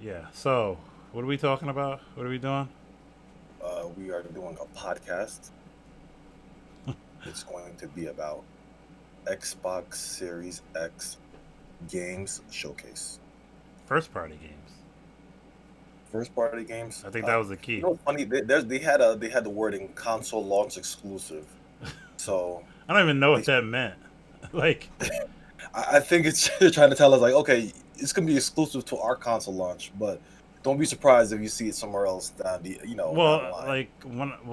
Yeah. So, what are we talking about? What are we doing? We are doing a podcast. It's going to be about Xbox Series X games showcase. First party games. First party games. I think that was the key. Funny. They had the wording console launch exclusive. So I don't even know they, what that meant. like, I think it's they're trying to tell us like, okay, it's gonna be exclusive to our console launch, but don't be surprised if you see it somewhere else down the line.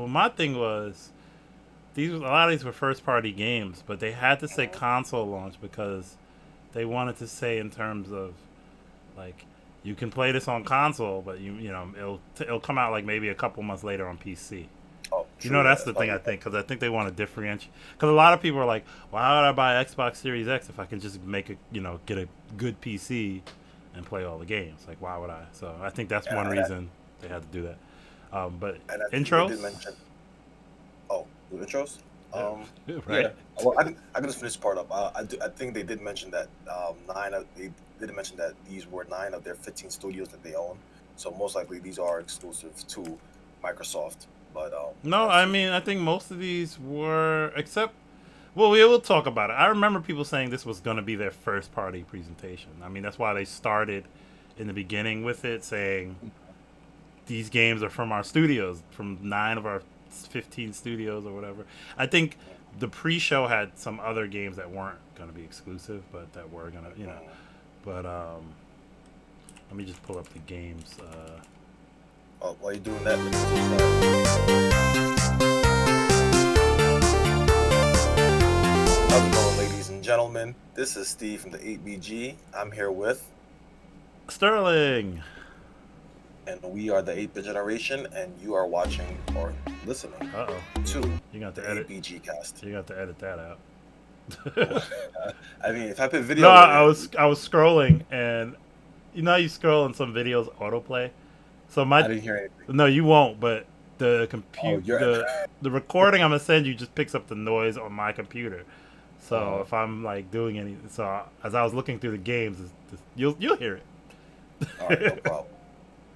my thing was a lot of these were first party games, but they had to say Mhm. console launch because they wanted to say in terms of like you can play this on console, but it'll come out like maybe a couple months later on PC. Oh, You know, true that's that. the Oh thing I yeah. think because I think they want to differentiate. Because a lot of people are like, "Why would I buy Xbox Series X if I can just get a good PC and play all the games? Like, why would I?" So I think that's And one I, reason they had to do that. But and I think they did intros, mention. Oh, the intros. right? Yeah. Well, I can just finish this part up. I think they did mention that they did mention that these were 9 of their 15 studios that they own. So most likely these are exclusive to Microsoft. But No, as I to mean I think most of these were except. Well, we will talk about it. I remember people saying this was going to be their first party presentation. I mean, that's why they started in the beginning with it, saying these games are from our studios, from 9 of our 15 studios or whatever. I think the pre-show had some other games that weren't going to be exclusive, but that were going to. But let me just pull up the games. while you're doing that, let me just how's it going, ladies and gentlemen? This is Steve from the 8BG. I'm here with, Sterling. and we are the 8-bit generation, and you are watching or listening Uh oh. to You got the to edit. 8BG cast. You got to edit that out. I mean, if I put No, video with it, I was scrolling and you know how you scroll and some videos autoplay. So I my didn't hear anything. no, you won't. But Oh, you're the recording I'm gonna send you just picks up the noise on my computer. So uh, if I'm like doing any, so as I was looking through the games, you'll hear all right, no it. problem.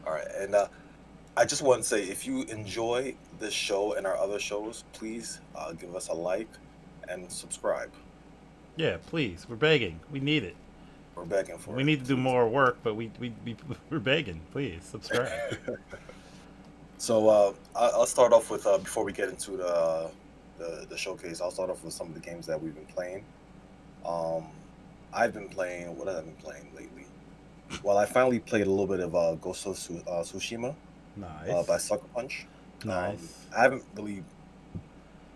All right, and I just want to say, if you enjoy this show and our other shows, please give us a like and subscribe. Yeah, please, we're begging. We need it. We're begging for We it, need to do please. more work, but we're begging. Please subscribe. So I'll start off with before we get into the showcase. I'll start off with some of the games that we've been playing. Um, I've been playing. What have I been playing lately? Well, I finally played a little bit of Ghost of Tsushima by Nice, Sucker Punch. nice. I haven't really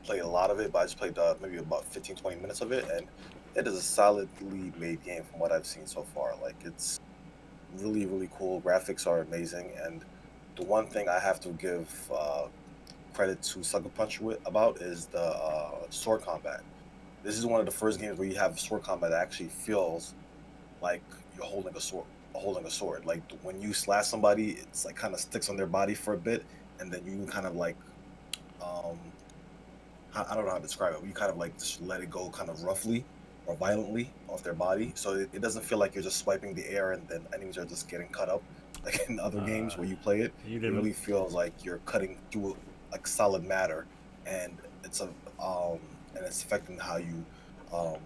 played a lot of it, but I just played maybe about 15, 20 minutes of it, and it is a solidly made game from what I've seen so far. Like, it's really, really cool. Graphics are amazing, and the one thing I have to give credit to Sucker Punch about is the sword combat. This is one of the first games where you have sword combat that actually feels like you're holding a sword. Holding a sword, like when you slash somebody, it's like kind of sticks on their body for a bit, and then you kind of like um, I don't know how to describe it. You kind of like just let it go kind of roughly or violently off their body. So it doesn't feel like you're just swiping the air and then enemies are just getting cut up. Like in other games Uh, where you play it, you it didn't. really feels like you're cutting through like solid matter, and it's a and it's affecting how you um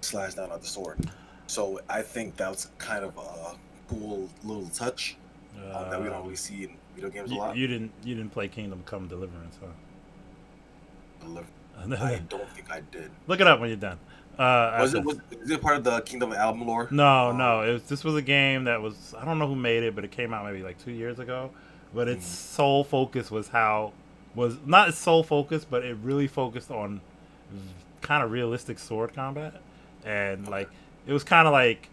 slash down at the sword. So I think that's kind of a cool little touch that we don't really Um, see in video games a lot. you didn't play Kingdom Come Deliverance, huh? I don't think I did. Look it up when you're done. Was After it this. was is it part of the Kingdom album lore? No, no. This was a game that was I don't know who made it, but it came out maybe like 2 years ago. But its Mm, sole focus was not its sole focus, but it really focused on kind of realistic sword combat, and okay. like it was kind of like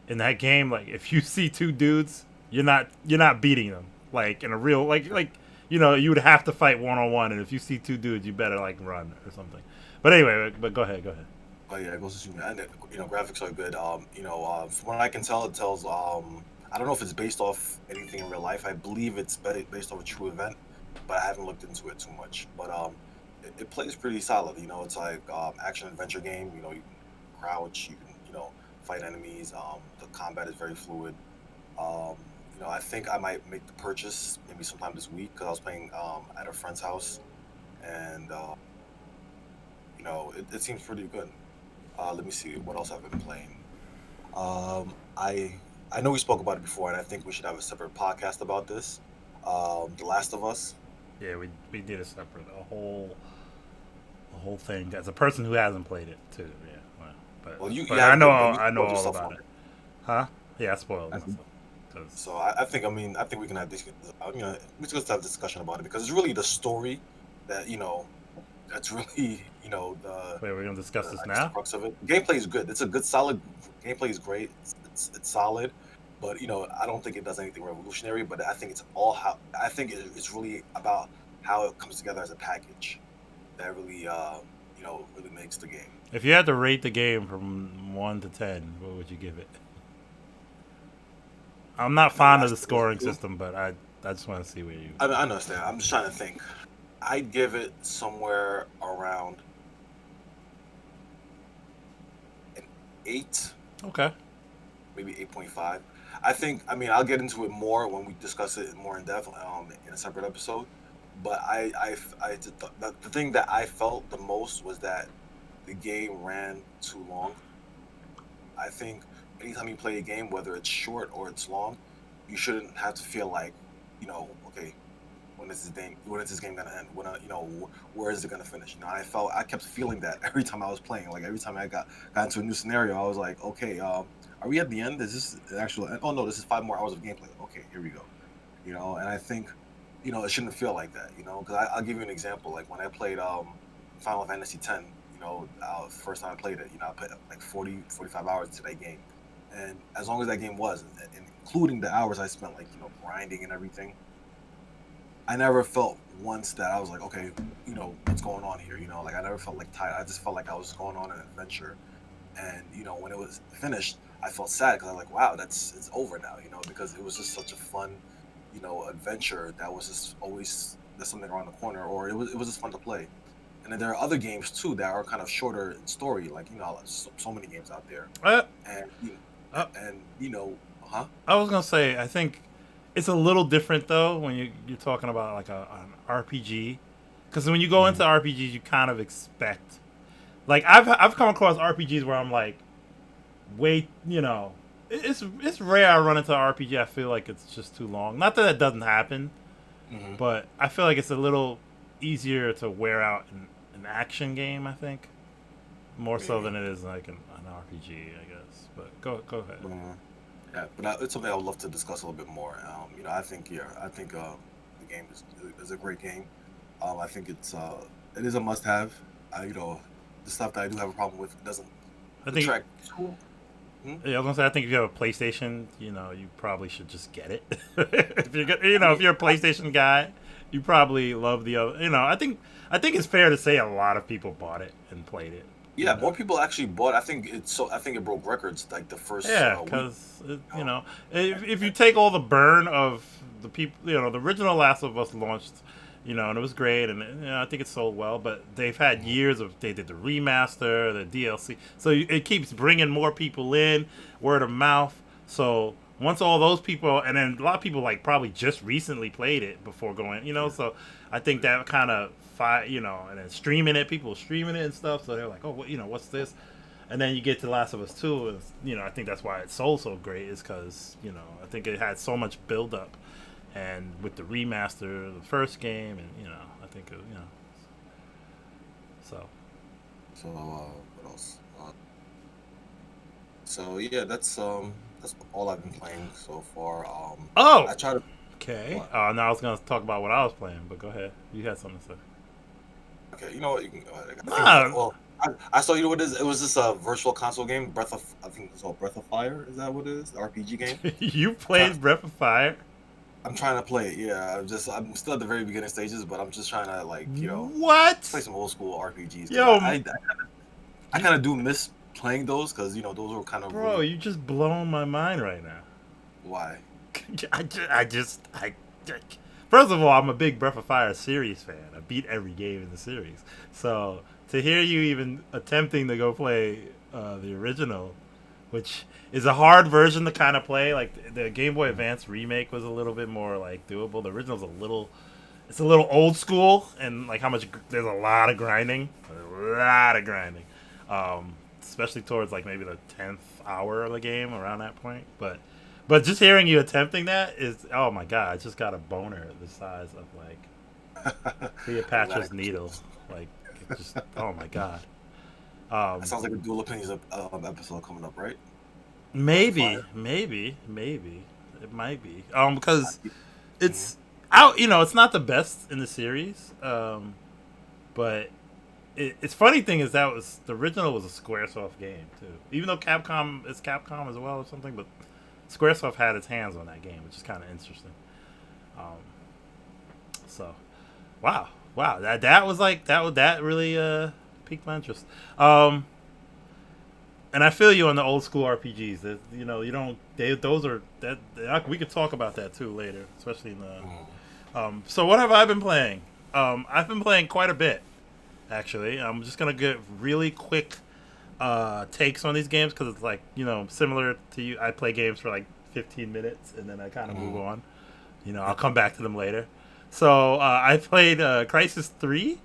in that game, like if you see two dudes, you're not beating them like in a real you would have to fight one on one, and if you see two dudes, you better like run or something. But anyway, but go ahead, go ahead. Oh yeah, it goes to shoot. And graphics are good. From what I can tell, it tells. I don't know if it's based off anything in real life. I believe it's based off a true event, but I haven't looked into it too much. But it plays pretty solid. It's like action adventure game. You can crouch, you can fight enemies. The combat is very fluid. Um, I think I might make the purchase maybe sometime this week because I was playing at a friend's house, and it seems pretty good. Let me see what else I've been playing. I know we spoke about it before, and I think we should have a separate podcast about this. The Last of Us. Yeah, we did a separate a whole thing as a person who hasn't played it too. Yeah, well, Well, you but haven't, but you I know spoiled all yourself about on it. it. Huh? Yeah, I spoiled I think myself. 'Cause- So I think we can have this. We just have a discussion about it because it's really the story that that's really the wait, we're gonna discuss this I guess the now? crux of it. Gameplay is good. It's a good, solid gameplay is great. It's solid, but I don't think it does anything revolutionary. But I think it's really about how it comes together as a package that really really makes the game. If you had to rate the game from 1 to 10, what would you give it? I'm not fond of the scoring system, but I just want to see where you. I understand. I'm just trying to think. I'd give it somewhere around an 8, Okay. maybe 8.5. I'll get into it more when we discuss it more in depth in a separate episode. But the thing that I felt the most was that the game ran too long. I think anytime you play a game, whether it's short or it's long, you shouldn't have to feel like, okay, when is this game gonna end? Where is it gonna finish? I kept feeling that every time I was playing. Like every time I got into a new scenario, I was like, okay, are we at the end? Is this the actual end? Oh no, this is 5 more hours of gameplay. Okay, here we go. And I think, it shouldn't feel like that. Because I'll give you an example. Like when I played Final Fantasy X, first time I played it, I put like 40, 45 hours into that game, and as long as that game was, and including the hours I spent like grinding and everything, I never felt once that I was like, okay, what's going on here? Like I never felt like tired. I just felt like I was going on an adventure. And when it was finished, I felt sad because I was like, wow, it's over now. Because it was just such a fun, adventure that was just always there's something around the corner, or it was just fun to play. And then there are other games too that are kind of shorter in story, like so many games out there. Uh, And uh, huh? I was gonna say I think it's a little different though when you're talking about like an RPG, because when you go into RPGs, you kind of expect. Like I've come across RPGs where I'm like, wait, it's rare I run into an RPG I feel like it's just too long. Not that it doesn't happen, Mm-hmm. but I feel like it's a little easier to wear out in an action game. I think more so than it is like an RPG, I guess. But go ahead. Yeah, but it's something I would love to discuss a little bit more. I think the game is a great game. I think it is a must-have. The stuff that I do have a problem with doesn't I think. detract. Yeah, I was gonna say I think if you have a PlayStation, you probably should just get it. If you're a PlayStation guy, you probably love the other. I think it's fair to say a lot of people bought it and played it. Yeah, more people actually bought. I think it broke records like the first. Yeah, week. because if you take all the burn of the people, the original Last of Us launched, and it was great, and I think it sold well. But they've had years of they did the remaster, the DLC, so it keeps bringing more people in, word of mouth. So once all those people, and then a lot of people like probably just recently played it before going, So I think that kind of and then streaming it, people streaming it and stuff. So they're like, oh, what's this? And then you get to Last of Us 2, and I think that's why it sold so great is because I think it had so much build up, and with the remaster, the first game, and I think so. So what else? So yeah, that's all I've been playing so far. I try to. Okay. Now I was gonna talk about what I was playing, but go ahead. You had something to say. Okay, you know what? You can go ahead. Nah. I saw what it is. It was this virtual console game, I think it's called Breath of Fire. Is that what it is? The RPG game. You played Breath of Fire? I'm trying to play it. Yeah, I'm still at the very beginning stages, but I'm just trying to What? play some old school RPGs. Yo, I kind of do miss playing those because those were kind of. Bro, you just blowing my mind right now. Why? First of all, I'm a big Breath of Fire series fan. I beat every game in the series. So to hear you even attempting to go play the original which is a hard version to kind of play. Like the Game Boy Advance remake was a little bit more like doable. The original's it's a little old school, and like how much there's a lot of grinding, especially towards like maybe the 10th hour of the game around that point. But just hearing you attempting that is, oh my god, I just got a boner the size of like Cleopatra's Needle, like just oh my god. That sounds like a Dual Opinions episode coming up, right? Maybe it might be because it's out. You know, it's not the best in the series, but it's funny thing is that was the original was a SquareSoft game too. Even though Capcom is Capcom as well or something, but SquareSoft had its hands on that game, which is kind of interesting. So, wow, that was like that really piqued my interest. And I feel you on the old school RPGs. That, you know, you don't. Those are that. We could talk about that too later, especially in the. So what have I been playing? I've been playing quite a bit, actually. I'm just gonna get really quick takes on these games because it's like, you know, similar to you. I play games for like 15 minutes and then I kind of move on. You know, I'll come back to them later. So I played Crisis 3.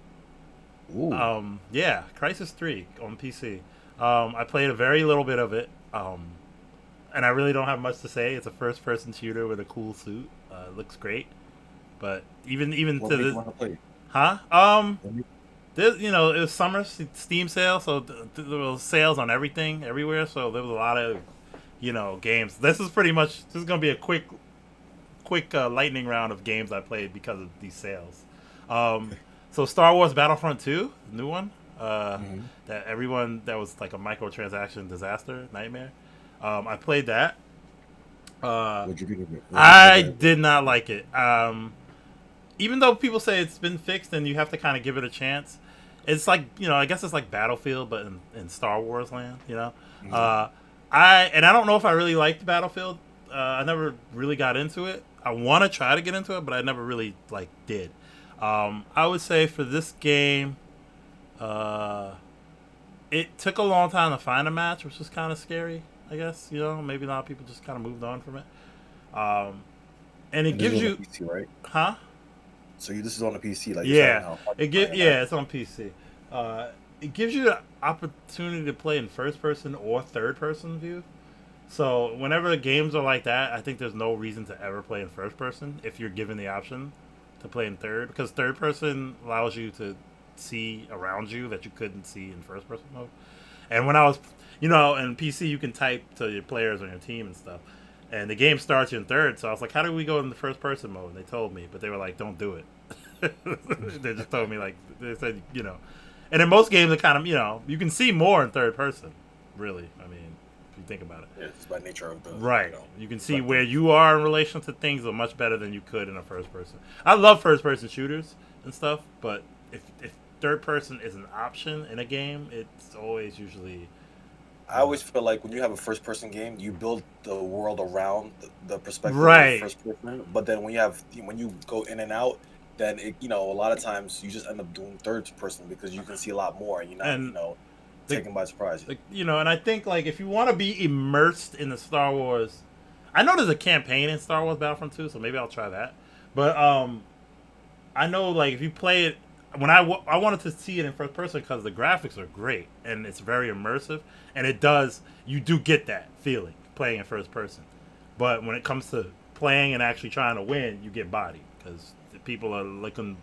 Ooh. Yeah, Crisis 3 on PC. I played a very little bit of it, and I really don't have much to say. It's a first-person shooter with a cool suit. It looks great, but even What to made you this, want to play? huh? What made- You know, it was summer Steam sale, so there was sales on everything, everywhere. So there was a lot of, you know, games. This is gonna be a quick lightning round of games I played because of these sales. So Star Wars Battlefront 2, the new one. That everyone that was like a microtransaction disaster nightmare. I played that. What'd you think of it? I did not like it. Even though people say it's been fixed and you have to kind of give it a chance, it's like, you know, I guess it's like Battlefield, but in Star Wars land. You know, I don't know if I really liked Battlefield. I never really got into it. I want to try to get into it, but I never really like did. I would say for this game. It took a long time to find a match, which was kind of scary. I guess, you know, maybe a lot of people just kind of moved on from it. And it And this gives is on you, the PC, right? huh? So this is on the PC, like you're saying Yeah, how hard to find yeah, it's on PC. It gives you the opportunity to play in first person or third person view. So whenever the games are like that, I think there's no reason to ever play in first person if you're given the option to play in third, because third person allows you to see around you that you couldn't see in first person mode. And when I was, you know, in PC you can type to your players on your team and stuff. And the game starts you in third, so I was like, how do we go in the first person mode? And they told me, but they were like, don't do it. They just told me, like, they said, you know. And in most games, it kind of, you know, you can see more in third person, really. I mean, if you think about it. Yeah, it's by nature of the Right. You know, You can see where you are in relation to things much better than you could in a first person. I love first person shooters and stuff, but if third person is an option in a game, it's always usually. I always feel like when you have a first person game, you build the world around the perspective Right. of first person. But then when you go in and out, then it, you know, a lot of times you just end up doing third person because you can see a lot more and you're not, And you know, the- taken by surprise. Like, you know, and I think like if you want to be immersed in the Star Wars, I know there's a campaign in Star Wars Battlefront 2, so maybe I'll try that. But I know like if you play it, when I wanted to see it in first person because the graphics are great and it's very immersive, and you do get that feeling playing in first person. But when it comes to playing and actually trying to win, you get bodied because people are looking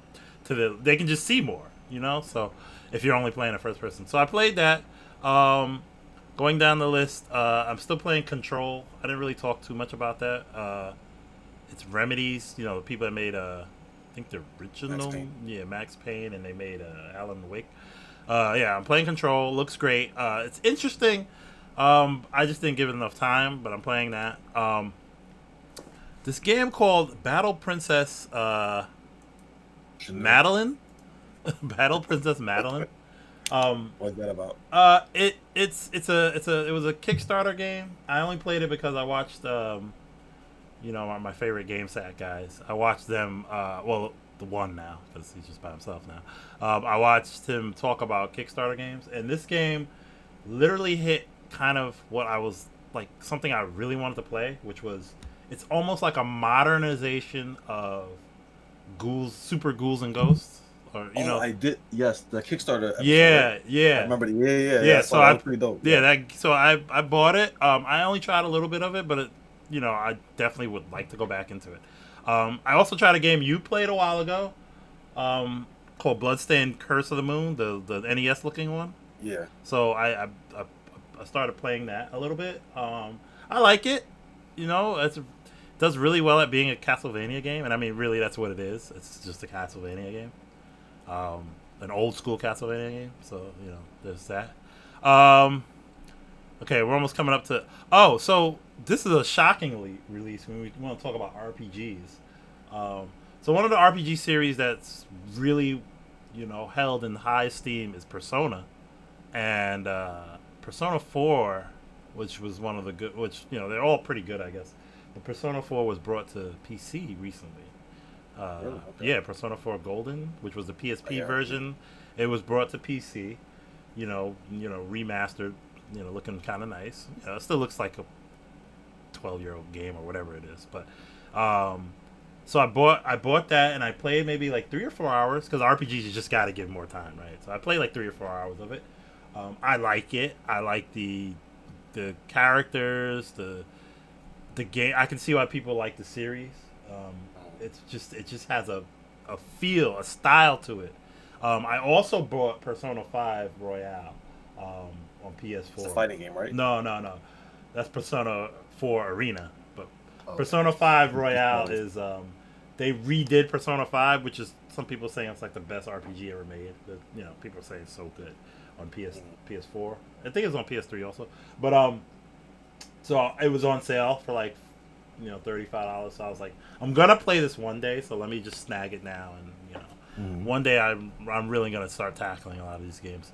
they can just see more, you know. So if you're only playing in first person, so I played that. Going down the list, I'm still playing Control. I didn't really talk too much about that. It's Remedies, you know, the people that made I think the original, Max Payne, and they made Alan Wake. Yeah, I'm playing Control. Looks great. It's interesting. I just didn't give it enough time, but I'm playing that. This game called Battle Princess Madeline. Battle Princess Madeline. What's that about? It was a Kickstarter game. I only played it because I watched you know, my favorite game sat guys. I watched them. Well, the one now because he's just by himself now. I watched him talk about Kickstarter games, and this game literally hit kind of what I was like, something I really wanted to play, which was it's almost like a modernization of Super Ghouls and Ghosts, or I did. Yes, the Kickstarter episode. yeah, Right? yeah, I remember. Yeah. I so saw that. Was pretty dope. I bought it. I only tried a little bit of it, but I definitely would like to go back into it. I also tried a game you played a while ago, called Bloodstained Curse of the Moon, the NES looking one. Yeah. So I started playing that a little bit. I like it. It does really well at being a Castlevania game, and I mean, really, that's what it is. It's just a Castlevania game, an old school Castlevania game. So there's that. Okay, we're almost coming up to. Oh, so this is a shocking release when we want to talk about RPGs. So one of the RPG series that's really, held in high esteem is Persona, and Persona 4, which was one of the good, which they're all pretty good, I guess. But Persona 4 was brought to PC recently. Really? Okay. Yeah, Persona 4 Golden, which was the PSP version, it was brought to PC. Remastered. Looking kind of nice. It still looks like a 12-year-old game or whatever it is, but. So I bought that and I played maybe like 3 or 4 hours, because RPGs you just got to give more time, right? So I played like 3 or 4 hours of it. I like it. I like the characters, the game. I can see why people like the series. It just has a feel, a style to it. I also bought Persona 5 Royale on PS4. It's a fighting game, right? No. That's Persona 4 Arena. But Persona 5 Royale is they redid Persona 5, which is some people saying it's like the best RPG ever made. People say it's so good on PS4. I think it's on PS3 also. But so it was on sale for like $35. So I was like, I'm gonna play this one day, so let me just snag it now, and one day I'm really gonna start tackling a lot of these games.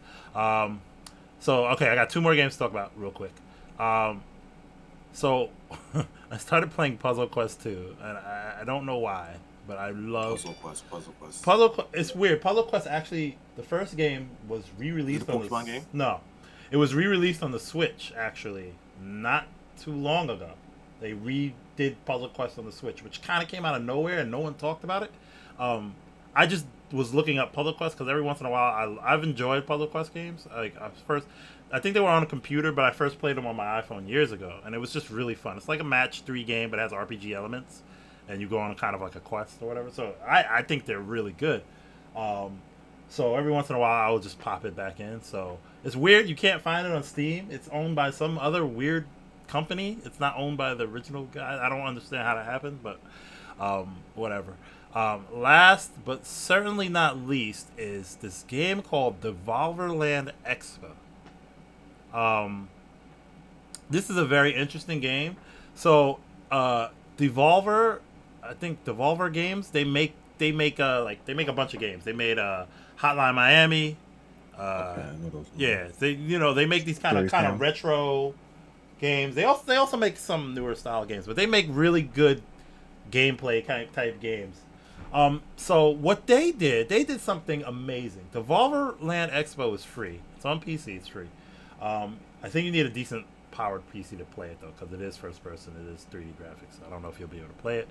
So okay, I got 2 more games to talk about real quick. So I started playing Puzzle Quest 2, and I don't know why, but I love Puzzle Quest. It's weird. Puzzle Quest actually, the first game was re-released on the Pokemon game. No, it was re-released on the Switch actually, not too long ago. They redid Puzzle Quest on the Switch, which kind of came out of nowhere and no one talked about it. I just was looking up Puzzle Quest because every once in a while I've enjoyed Puzzle Quest games. I think they were on a computer, but I first played them on my iPhone years ago, and it was just really fun. It's like a match 3 game, but it has RPG elements, and you go on kind of like a quest or whatever. So I think they're really good. So every once in a while I'll just pop it back in. So it's weird, you can't find it on Steam. It's owned by some other weird company. It's not owned by the original guy. I don't understand how that happened, but whatever. Last but certainly not least is this game called Devolverland Expo. This is a very interesting game. So Devolver, I think Devolver Games, they make a bunch of games. They made Hotline Miami. Okay, I know those. Yeah, they make these kind of retro games. They also make some newer style games, but they make really good gameplay type games. So what they did something amazing. Devolverland Expo is free. It's on PC. It's free. I think you need a decent powered PC to play it though, because it is first person. It is 3D graphics. I don't know if you'll be able to play it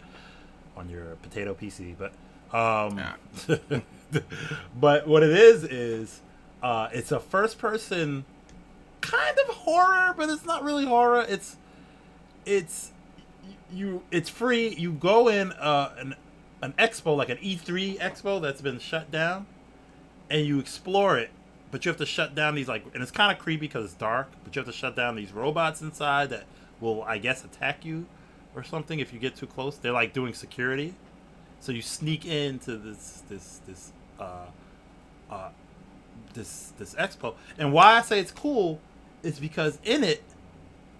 on your potato PC, but but what it is it's a first person kind of horror, but it's not really horror. It's free. You go in an expo, like an E3 expo that's been shut down, and you explore it. But you have to shut down these, and it's kind of creepy because it's dark, but you have to shut down these robots inside that will, I guess, attack you or something if you get too close. They're like doing security. So you sneak into this expo. And why I say it's cool is because in it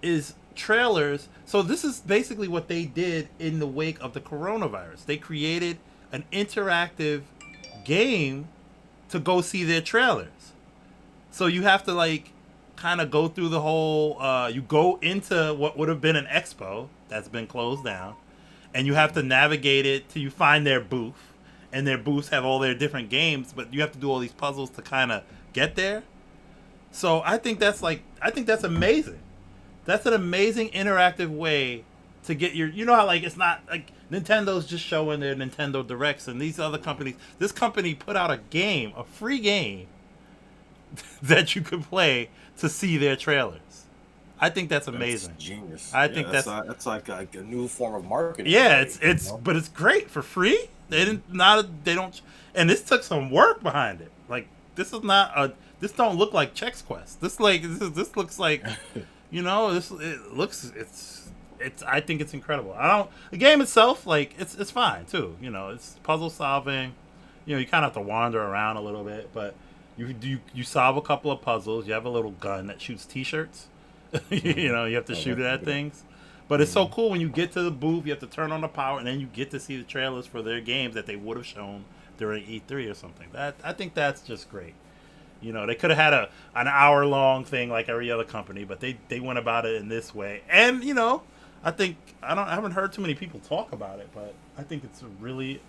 is trailers. So this is basically what they did in the wake of the coronavirus. They created an interactive game to go see their trailers. So you have to kind of go through the whole, you go into what would have been an expo that's been closed down, and you have to navigate it till you find their booth, and their booths have all their different games, but you have to do all these puzzles to kind of get there. So I think that's amazing. That's an amazing interactive way to get your. You know how like it's not like Nintendo's just showing their Nintendo Directs and these other companies. This company put out a free game that you could play to see their trailers. I think that's amazing. That's genius. I think that's like a new form of marketing. yeah. Way, But it's great for free. They don't, and this took some work behind it. Like this is not a. This don't look like Chex Quest. This looks like, it's. I think it's incredible. The game itself, like it's fine too. It's puzzle solving. You kind of have to wander around a little bit, but you solve a couple of puzzles. You have a little gun that shoots T-shirts. You have to shoot it at things. But it's so cool when you get to the booth, you have to turn on the power, and then you get to see the trailers for their games that they would have shown during E3 or something. I think that's just great. They could have had an hour-long thing like every other company, but they went about it in this way. And, I think, I haven't heard too many people talk about it, but I think it's a really,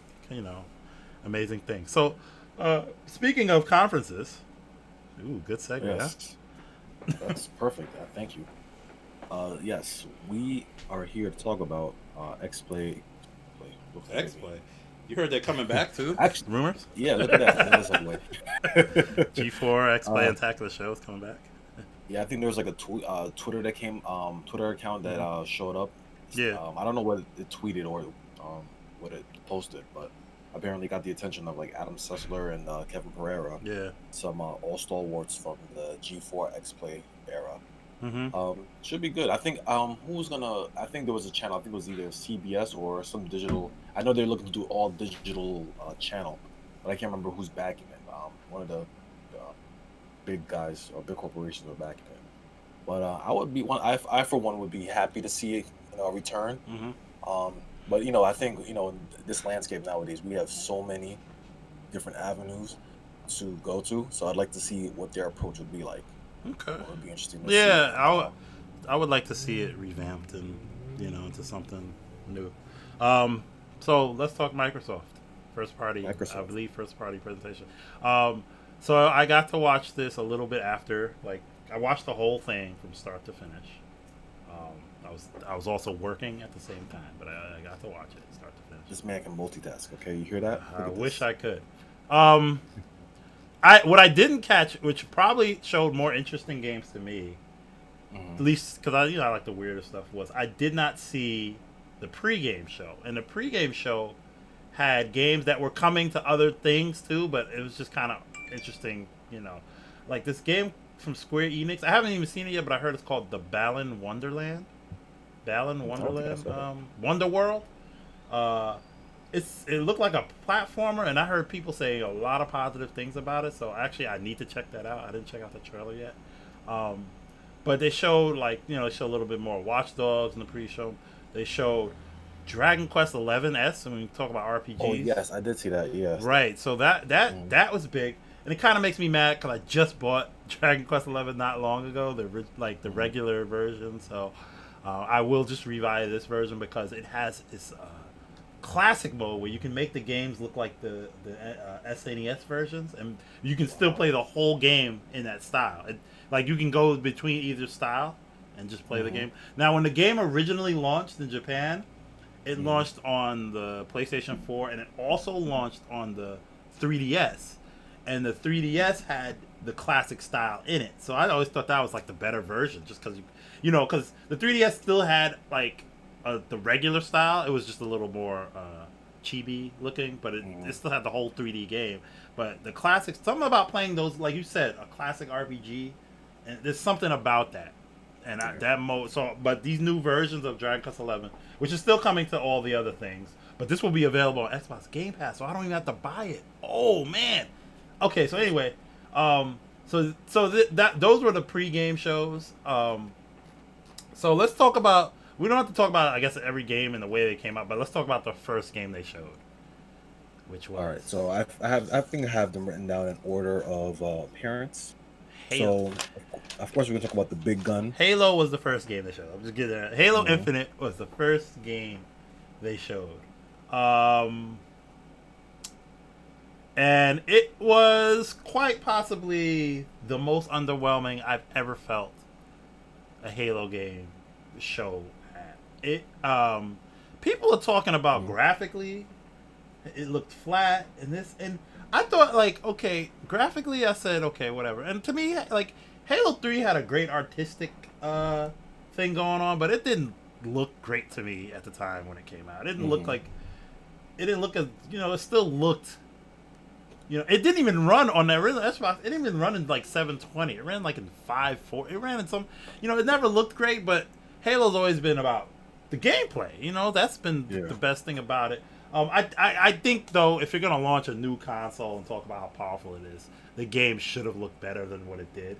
amazing thing. So, speaking of conferences, good segue, yes. Huh? That's perfect. Thank you. Yes, we are here to talk about X-Play. X-Play. You heard they're coming back too? Actually, rumors? Yeah, look at that. G4 X-Play Attack of the Show is coming back. Yeah, I think there was like a Twitter that came, Twitter account that showed up. Yeah. I don't know what it tweeted or what it posted, but apparently got the attention of like Adam Sessler and Kevin Pereira. Yeah. Some all stalwarts from the G4 X-Play era. Mm-hmm. Should be good. I think I think there was a channel. I think it was either CBS or some digital. I know they're looking to do all digital channel, but I can't remember who's backing it. One of the big guys or big corporations are backing it. But I would be one. I for one would be happy to see a return. Mm-hmm. But I think in this landscape nowadays we have so many different avenues to go to. So I'd like to see what their approach would be like. Okay. It would be interesting to see. I would like to see it revamped and into something new. So let's talk Microsoft first party. Microsoft. I believe first party presentation. So I got to watch this a little bit after. Like I watched the whole thing from start to finish. I was also working at the same time, but I got to watch it start to finish. This man can multitask. Okay, you hear that? I wish I could. What I didn't catch, which probably showed more interesting games to me, at least because I like the weirder stuff, was I did not see the pregame show, and the pregame show had games that were coming to other things too, but it was just kind of interesting, like this game from Square Enix. I haven't even seen it yet, but I heard it's called the Balan Wonderland, Wonderworld. It looked like a platformer, and I heard people say a lot of positive things about it. So actually, I need to check that out. I didn't check out the trailer yet, but they showed they showed a little bit more Watch Dogs in the pre-show. They showed Dragon Quest XI S, and we talk about RPGs. Oh yes, I did see that. Yes. Right. So that was big, and it kind of makes me mad because I just bought Dragon Quest XI not long ago, the regular version. So I will just revive this version because it has this. Classic mode where you can make the games look like the SNES versions, and you can still play the whole game in that style. You can go between either style and just play the game. Now, when the game originally launched in Japan, it launched on the PlayStation 4, and it also launched on the 3DS. And the 3DS had the classic style in it, so I always thought that was like the better version, just because because the 3DS still had the regular style. It was just a little more chibi looking, but it still had the whole 3D game. But the classics, something about playing those, like you said, a classic RPG, and there's something about that. And that mode. So, but these new versions of Dragon Quest XI, which is still coming to all the other things, but this will be available on Xbox Game Pass, so I don't even have to buy it. Oh man. Okay, so anyway, those were the pre-game shows. So let's talk about. We don't have to talk about, I guess, every game and the way they came out, but let's talk about the first game they showed, which was. All right, so I think I have them written down in order of appearance. Halo. So, of course, we're gonna talk about the big gun. Halo was the first game they showed. I'm just getting that. Halo Infinite was the first game they showed, and And it was quite possibly the most underwhelming I've ever felt a Halo game show at. People are talking about graphically, it looked flat, and I thought, like, okay, graphically, I said, okay, whatever. And to me, like, Halo 3 had a great artistic thing going on, but it didn't look great to me at the time when it came out. It didn't look like, it didn't look as, it still looked, it didn't even run on that original Xbox. It didn't even run in like 720. It ran like in 540. It ran in some, it never looked great, but Halo's always been about the gameplay. That's been the best thing about it. I think, though, if you're going to launch a new console and talk about how powerful it is, the game should have looked better than what it did.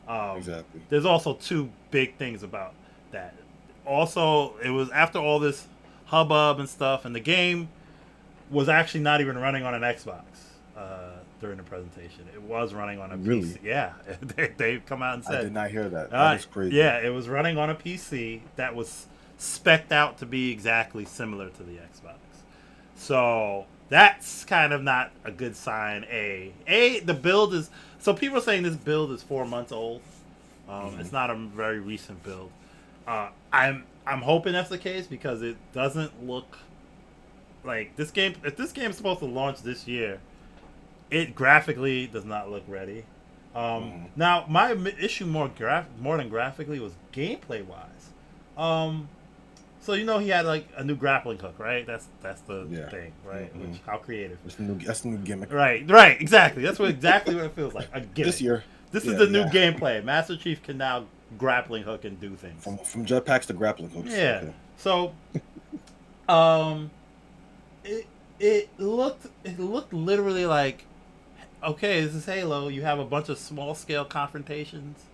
Exactly. There's also two big things about that. Also, it was after all this hubbub and stuff, and the game was actually not even running on an Xbox during the presentation. It was running on a PC. Yeah, they come out and said. I did not hear that. That was crazy. Yeah, it was running on a PC that was spec'd out to be exactly similar to the Xbox. So that's kind of not a good sign. The build is, so people are saying this build is 4 months old. It's not a very recent build. I'm hoping that's the case because it doesn't look like this game. If this game is supposed to launch this year, it graphically does not look ready. Now my issue more than graphically was gameplay wise. So he had like a new grappling hook, right? That's the thing, right? Which, how creative. That's the new gimmick. Right, exactly. That's exactly what it feels like. A gimmick. This year. This is the new gameplay. Master Chief can now grappling hook and do things. From jetpacks to grappling hooks. Yeah. Okay. So, it looked literally like, okay, this is Halo. You have a bunch of small scale confrontations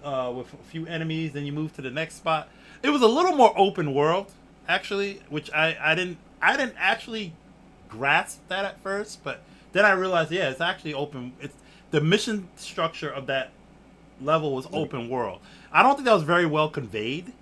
with a few enemies, then you move to the next spot. It was a little more open world, actually, which I didn't actually grasp that at first, but then I realized, it's actually open. It's the mission structure of that level was open world. I don't think that was very well conveyed.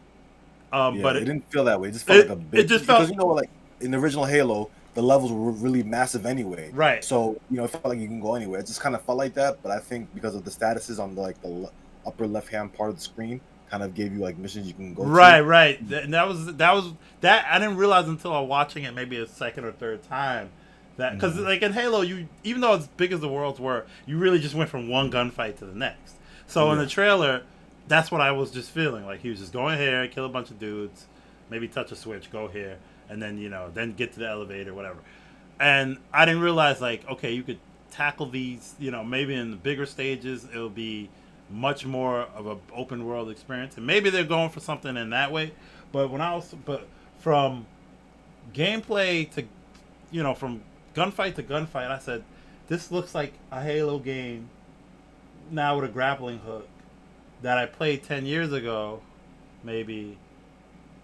But it didn't feel that way. It just felt like a big. It just felt because like in the original Halo, the levels were really massive anyway. Right. So it felt like you can go anywhere. It just kind of felt like that. But I think because of the statuses on the upper left hand part of the screen, kind of gave you like missions you can go to. Right. And that was I didn't realize until I was watching it maybe a second or third time that because like in Halo, you even though as big as the worlds were, you really just went from one gunfight to the next. So in the trailer, that's what I was just feeling like. He was just going here, kill a bunch of dudes, maybe touch a switch, go here, and then then get to the elevator, whatever. And I didn't realize like, okay, you could tackle these, maybe in the bigger stages it'll be much more of an open world experience, and maybe they're going for something in that way. But from gameplay to, from gunfight to gunfight, I said, this looks like a Halo game now with a grappling hook that I played 10 years ago, maybe.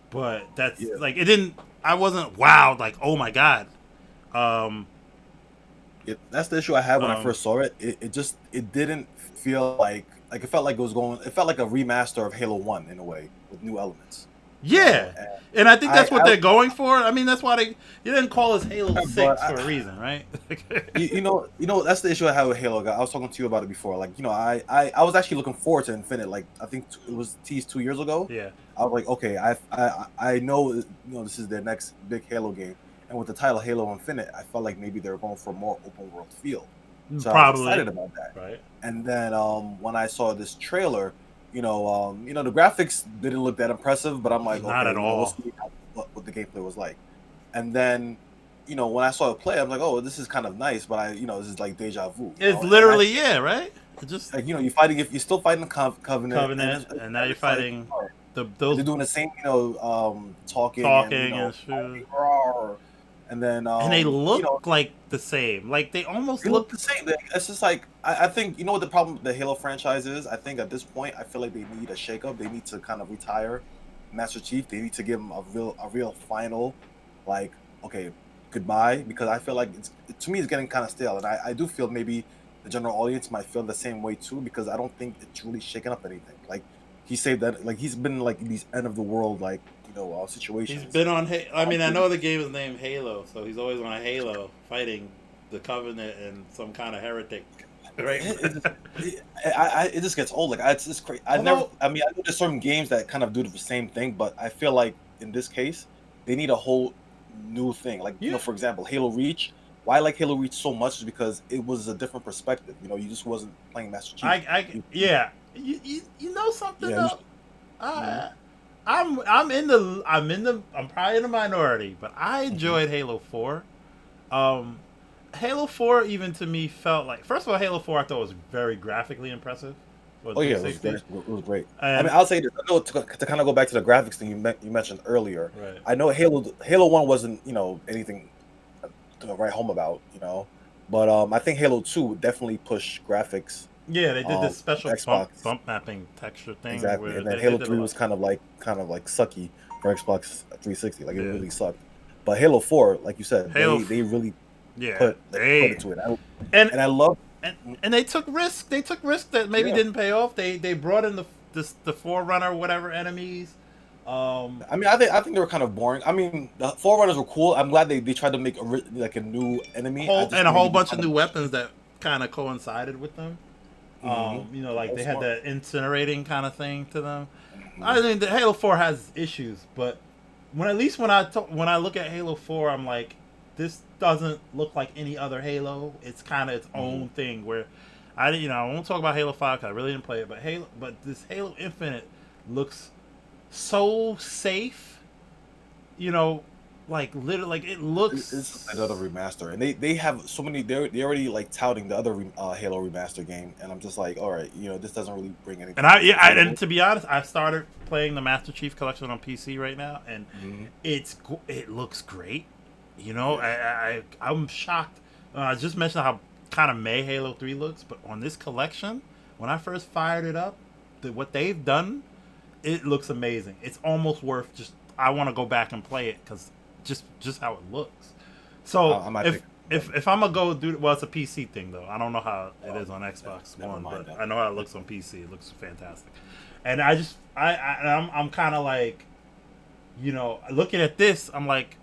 But that's like it didn't. I wasn't wowed like, oh my god. That's the issue I had when I first saw it. It didn't feel like it felt like it felt like a remaster of Halo 1 in a way with new elements. Yeah, and I think that's what they're going for. I mean, that's why you didn't call us Halo 6 for a reason, right? That's the issue I had with Halo. I was talking to you about it before. Like, I was actually looking forward to Infinite. Like, I think it was teased 2 years ago. Yeah. I was like, okay, I know, this is their next big Halo game, and with the title Halo Infinite, I felt like maybe they were going for a more open world feel. So probably. I was excited about that. Right. And then when I saw this trailer, the graphics didn't look that impressive, but I'm like, not at all. We'll see what the gameplay was like. And then, when I saw it play, I'm like, oh, this is kind of nice, but this is like deja vu. It's literally, right? It just like you're still fighting the Covenant, and now you're fighting those. They're doing the same, talking and shit. And then and they look like the same. Like they almost look the same. It's just like I think what the problem with the Halo franchise is. I think at this point, I feel like they need a shakeup. They need to kind of retire Master Chief. They need to give him a real final, like, okay, goodbye. Because I feel like to me it's getting kind of stale, and I do feel maybe the general audience might feel the same way too. Because I don't think it's really shaking up anything. Like he said that like he's been like in these end of the world like situations. He's been on. I mean, I know the game is named Halo, so he's always on a Halo fighting the Covenant and some kind of heretic. Right. It just gets old. Like it's just crazy. I Although, mean, I know there's certain games that kind of do the same thing, but I feel like in this case, they need a whole new thing. Like yeah, for example, Halo Reach. Why I like Halo Reach so much is because it was a different perspective. You just wasn't playing Master Chief. yeah. You know something Yeah. though. I'm probably in the minority, but I enjoyed Halo 4. Halo 4 even to me felt like, first of all, Halo 4 I thought was very graphically impressive. Oh yeah, it was great. And, I mean, I'll say this. I know to kind of go back to the graphics thing you mentioned earlier. right. I know Halo 1 wasn't anything to write home about, but I think Halo 2 definitely pushed graphics. Yeah, they did this special bump mapping texture thing. Exactly, and then Halo 3 was kind of like sucky for Xbox 360. Like it really sucked. But Halo 4, like you said, they really put into it. And I love. And they took risks. They took risks that maybe didn't pay off. They brought in the Forerunner whatever enemies. I mean, I think they were kind of boring. I mean, the Forerunners were cool. I'm glad they tried to make a new enemy and a whole bunch of new weapons that kind of coincided with them. Like they had that incinerating kind of thing to them. I think the Halo 4 has issues, but when I look at Halo 4, I'm like, this doesn't look like any other Halo. It's kind of its own thing. Where I won't talk about Halo 5 because I really didn't play it, but this Halo Infinite looks so safe. Like literally, like it looks. It's another remaster, and they have so many. They already like touting the other Halo remaster game, and I'm just like, all right, this doesn't really bring anything. And to be honest, I started playing the Master Chief Collection on PC right now, and it looks great. I'm shocked. I just mentioned how kind of meh Halo 3 looks, but on this collection, when I first fired it up, what they've done, it looks amazing. It's almost worth I want to go back and play it because just how it looks. So if I'm gonna go do, well, it's a PC thing though. I don't know how it is on Xbox One, but I know how it looks on PC. It looks fantastic, and I'm kind of like, looking at this, I'm like,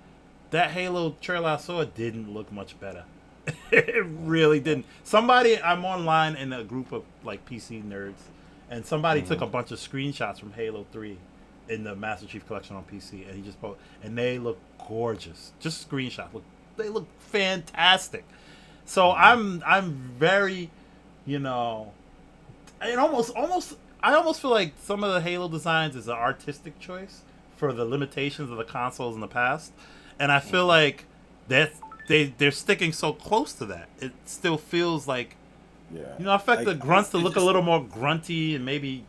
that Halo trailer I saw didn't look much better. It really didn't. I'm online in a group of like PC nerds, and somebody took a bunch of screenshots from Halo 3 in the Master Chief Collection on PC, and he just posted, and they look gorgeous. Just screenshots. They look fantastic. So I'm very, I almost feel like some of the Halo designs is an artistic choice for the limitations of the consoles in the past, and I feel like they're sticking so close to that. It still feels like, I expect the grunts to look a little more grunty and maybe.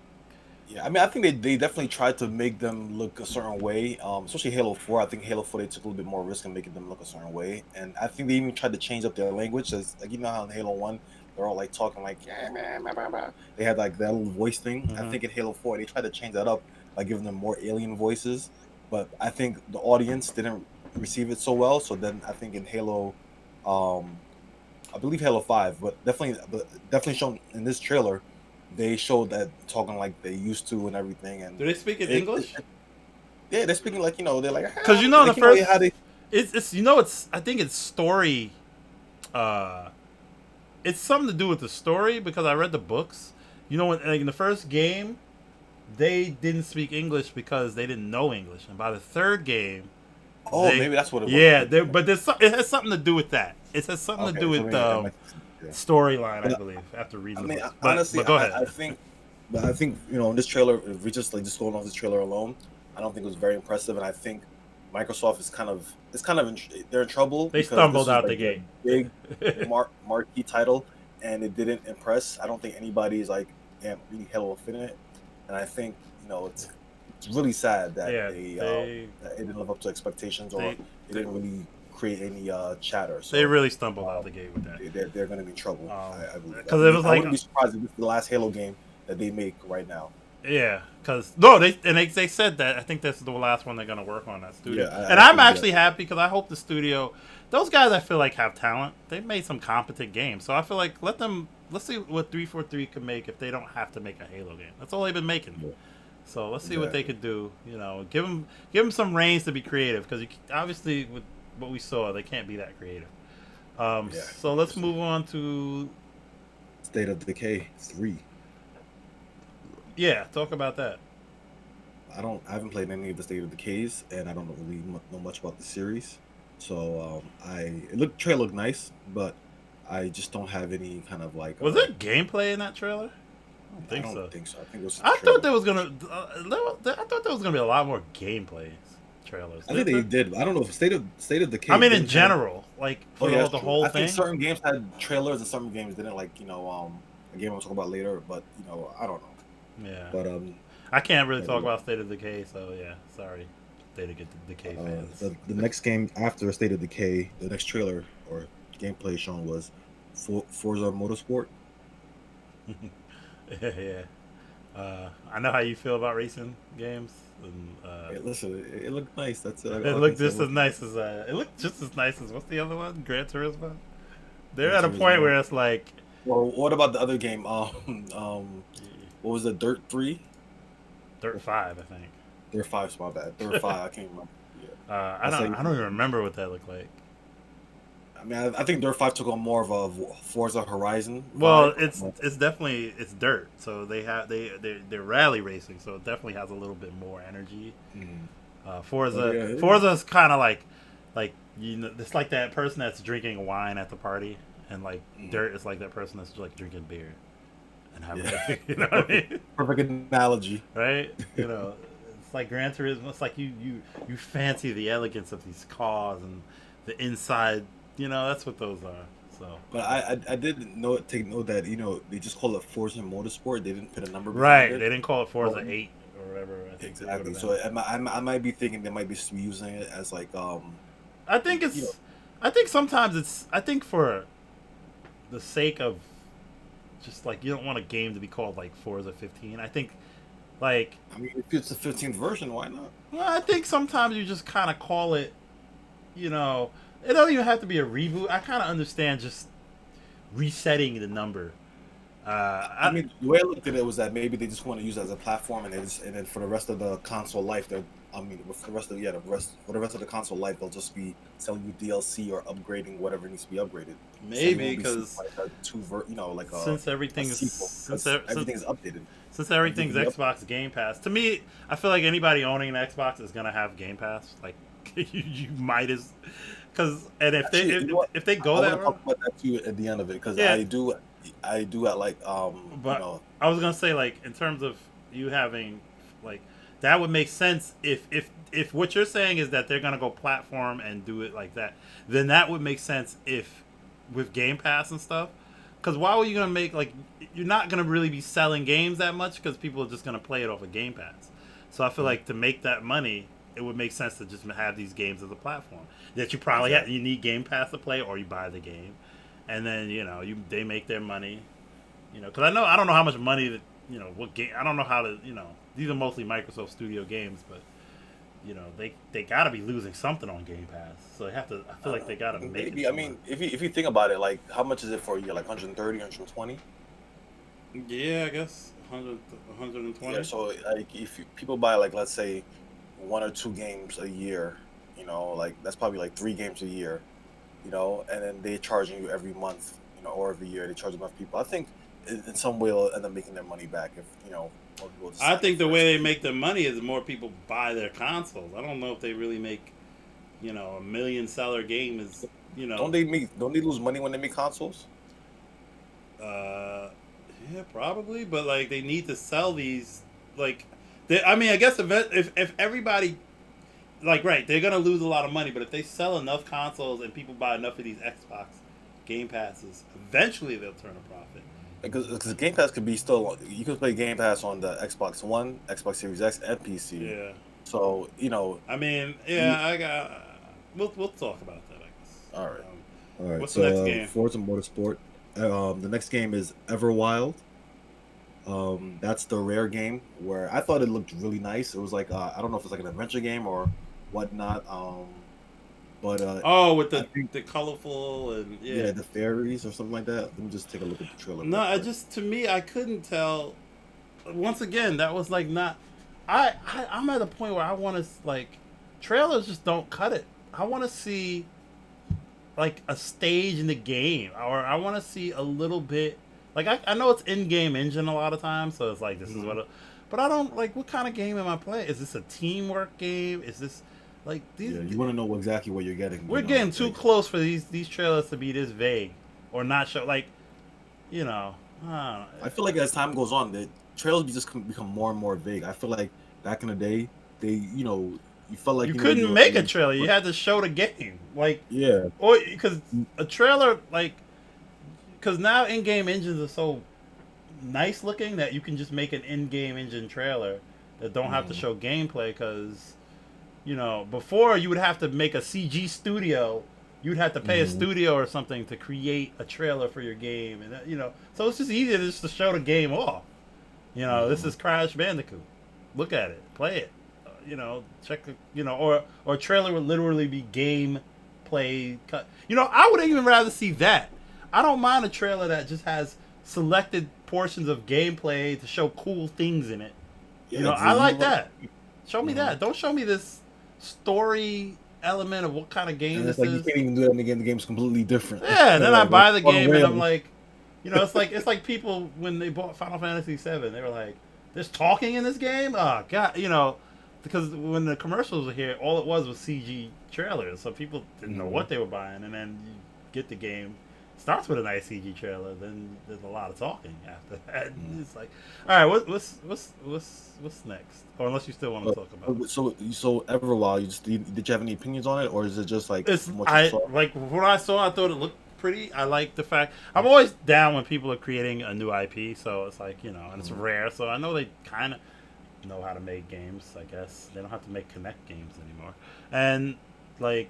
Yeah, I mean, I think they definitely tried to make them look a certain way, especially Halo 4. I think Halo 4, they took a little bit more risk in making them look a certain way. And I think they even tried to change up their language. As, like, how in Halo 1, they're all, like, talking like, yeah, man, blah, blah, blah. They had, like, that little voice thing. I think in Halo 4, they tried to change that up by giving them more alien voices. But I think the audience didn't receive it so well. So then I think in Halo, I believe Halo 5, but definitely shown in this trailer, they showed that talking like they used to and everything. And do they speak in English? Yeah, they're speaking like, they're like, because in the first it's I think it's story. It's something to do with the story because I read the books. In the first game, they didn't speak English because they didn't know English, and by the third game, maybe that's what it was. Yeah, but it has something to do do with that. It has something to do with storyline, I believe. After reading the books. Honestly, but go ahead. I think in this trailer, if we just going off this trailer alone, I don't think it was very impressive, and I think Microsoft is they're in trouble. They stumbled out the gate. Big marquee title, and it didn't impress. I don't think anybody's like really Halo Infinite, and I think it's really sad that it didn't live up to expectations, or it didn't really create any chatter. So they really stumbled out the gate with that. They're going to be in trouble. I believe. Because it was I wouldn't be surprised if it's the last Halo game that they make right now. Yeah, because they said that. I think this is the last one they're going to work on, that studio. Yeah, I'm actually happy because I hope the studio, those guys I feel like have talent. They've made some competent games, so I feel like let's see what 343 can make if they don't have to make a Halo game. That's all they've been making. Yeah. So let's see what they could do. Give them some reins to be creative because obviously with what we saw, they can't be that creative. Yeah. So let's move on to State of Decay 3. talk about that. I haven't played any of the State of Decays, and I don't really know much about the series. So trailer looked nice, but I just don't have any kind of like. Was there gameplay in that trailer? I don't think so. I think it was just a I trailer. thought there was gonna. I thought there was gonna be a lot more gameplay trailers. I think they did. I don't know if State of Decay. I mean, in general, like for the whole thing. I think certain games had trailers and some games didn't. Like a game I'll talk about later. But I don't know. Yeah. But I can't really talk about State of Decay, so yeah, sorry, State of Decay fans. The next game after State of Decay, the next trailer or gameplay shown was Forza Motorsport. Yeah. I know how you feel about racing games. And, hey, listen, it looked nice. That's it looked just as nice as what's the other one? Gran Turismo. They're at a point where it's like. Well, what about the other game? What was it? Dirt 3? Dirt 5, I think. Dirt 5's my bad. Dirt 5, I can't remember. Yeah. I don't even remember what that looked like. I mean, I think Dirt 5 took on more of a Forza Horizon vibe. Well, it's definitely dirt, so they're rally racing, so it definitely has a little bit more energy. Mm-hmm. Forza's kind of like it's like that person that's drinking wine at the party, and like Dirt is like that person that's like drinking beer and having you know what I mean? Perfect analogy, right? It's like Gran Turismo. It's like you fancy the elegance of these cars and the inside. That's what those are. So, but I did take note that they just call it Forza Motorsport. They didn't put a number. Right. They didn't call it Forza 8 or whatever. I think exactly. So I might be thinking they might be using it as like I think it's. I think sometimes it's. I think for the sake of just like you don't want a game to be called like Forza 15. I think like. I mean, if it's the 15th version, why not? Well, I think sometimes you just kind of call it. It don't even have to be a reboot. I kind of understand just resetting the number. I mean, the way I looked at it was that maybe they just want to use it as a platform, and then for the rest of the console life, for the rest of the console life, they'll just be selling you DLC or upgrading whatever needs to be upgraded. Maybe because since everything's updated. Since everything's Xbox Game Pass, to me, I feel like anybody owning an Xbox is gonna have Game Pass. Like you might as. If they go that route, talk about that too at the end of it because I do like But I was gonna say like in terms of you having like that would make sense if what you're saying is that they're gonna go platform and do it like that, then that would make sense if with Game Pass and stuff. Because why were you gonna make like you're not gonna really be selling games that much because people are just gonna play it off of Game Pass. So I feel like to make that money, it would make sense to just have these games as a platform that you probably you need Game Pass to play, or you buy the game, and then they make their money, because I don't know how much money that what game I don't know how to these are mostly Microsoft Studio games, but they got to be losing something on Game Pass, so they have to. I feel like they got to make. Maybe I mean if you think about it, like how much is it for a year? Like 130, 120? Yeah, I guess 100, 120. Yeah, so like if people buy like let's say 1 or 2 games a year, like that's probably like 3 games a year, and then they're charging you every month, or every year they charge enough people. I think in some way they'll end up making their money back if more people. I think the way they make their money is more people buy their consoles. I don't know if they really make, a $1 million seller game is, Don't they lose money when they make consoles? Yeah, probably, but like they need to sell these, like. I guess if everybody, like, right, they're going to lose a lot of money, but if they sell enough consoles and people buy enough of these Xbox Game Passes, eventually they'll turn a profit. Because Game Pass could be you could play Game Pass on the Xbox One, Xbox Series X, and PC. Yeah. So, I mean, we'll talk about that, I guess. All right. What's the next game? Forza Motorsport. The next game is Everwild. That's the Rare game where I thought it looked really nice. It was like I don't know if it's like an adventure game or whatnot. With the colorful and the fairies or something like that. Let me just take a look at the trailer. No, I couldn't tell. Once again, that was like not. I'm at a point where I want to like trailers just don't cut it. I want to see like a stage in the game, or I want to see a little bit. Like I know it's in-game engine a lot of times, so it's like this is what. But I don't like. What kind of game am I playing? Is this a teamwork game? Is this like these? Yeah, you want to know exactly what you're getting. We're getting too close for these trailers to be this vague, or not show like, you know. I feel like as time goes on, the trailers just become more and more vague. I feel like back in the day, you felt like you couldn't make a trailer. You had to show the game, like or because a trailer because now in-game engines are so nice looking that you can just make an in-game engine trailer that don't have to show gameplay. Because before you would have to make a CG studio. You'd have to pay a studio or something to create a trailer for your game, and so it's just easier just to show the game off. This is Crash Bandicoot. Look at it, play it. Check. Or a trailer would literally be gameplay cut. I would even rather see that. I don't mind a trailer that just has selected portions of gameplay to show cool things in it. I like that. Show me that. Don't show me this story element of what kind of game this is. You can't even do that in the game. The game's completely different. Yeah, and then I buy the game and I'm like, it's like people when they bought Final Fantasy VII, they were like, "There's talking in this game." Oh God, because when the commercials were here, all it was CG trailers, so people didn't know what they were buying. And then you get the game, starts with a nice CG trailer, then there's a lot of talking after that. It's like, all right, what's next? Or unless you still want to talk about it. So Everwild, did you have any opinions on it, or is it just like like what I saw? I thought it looked pretty. I like the fact I'm always down when people are creating a new IP. So it's like and it's rare. So I know they kind of know how to make games. I guess they don't have to make Connect games anymore, and like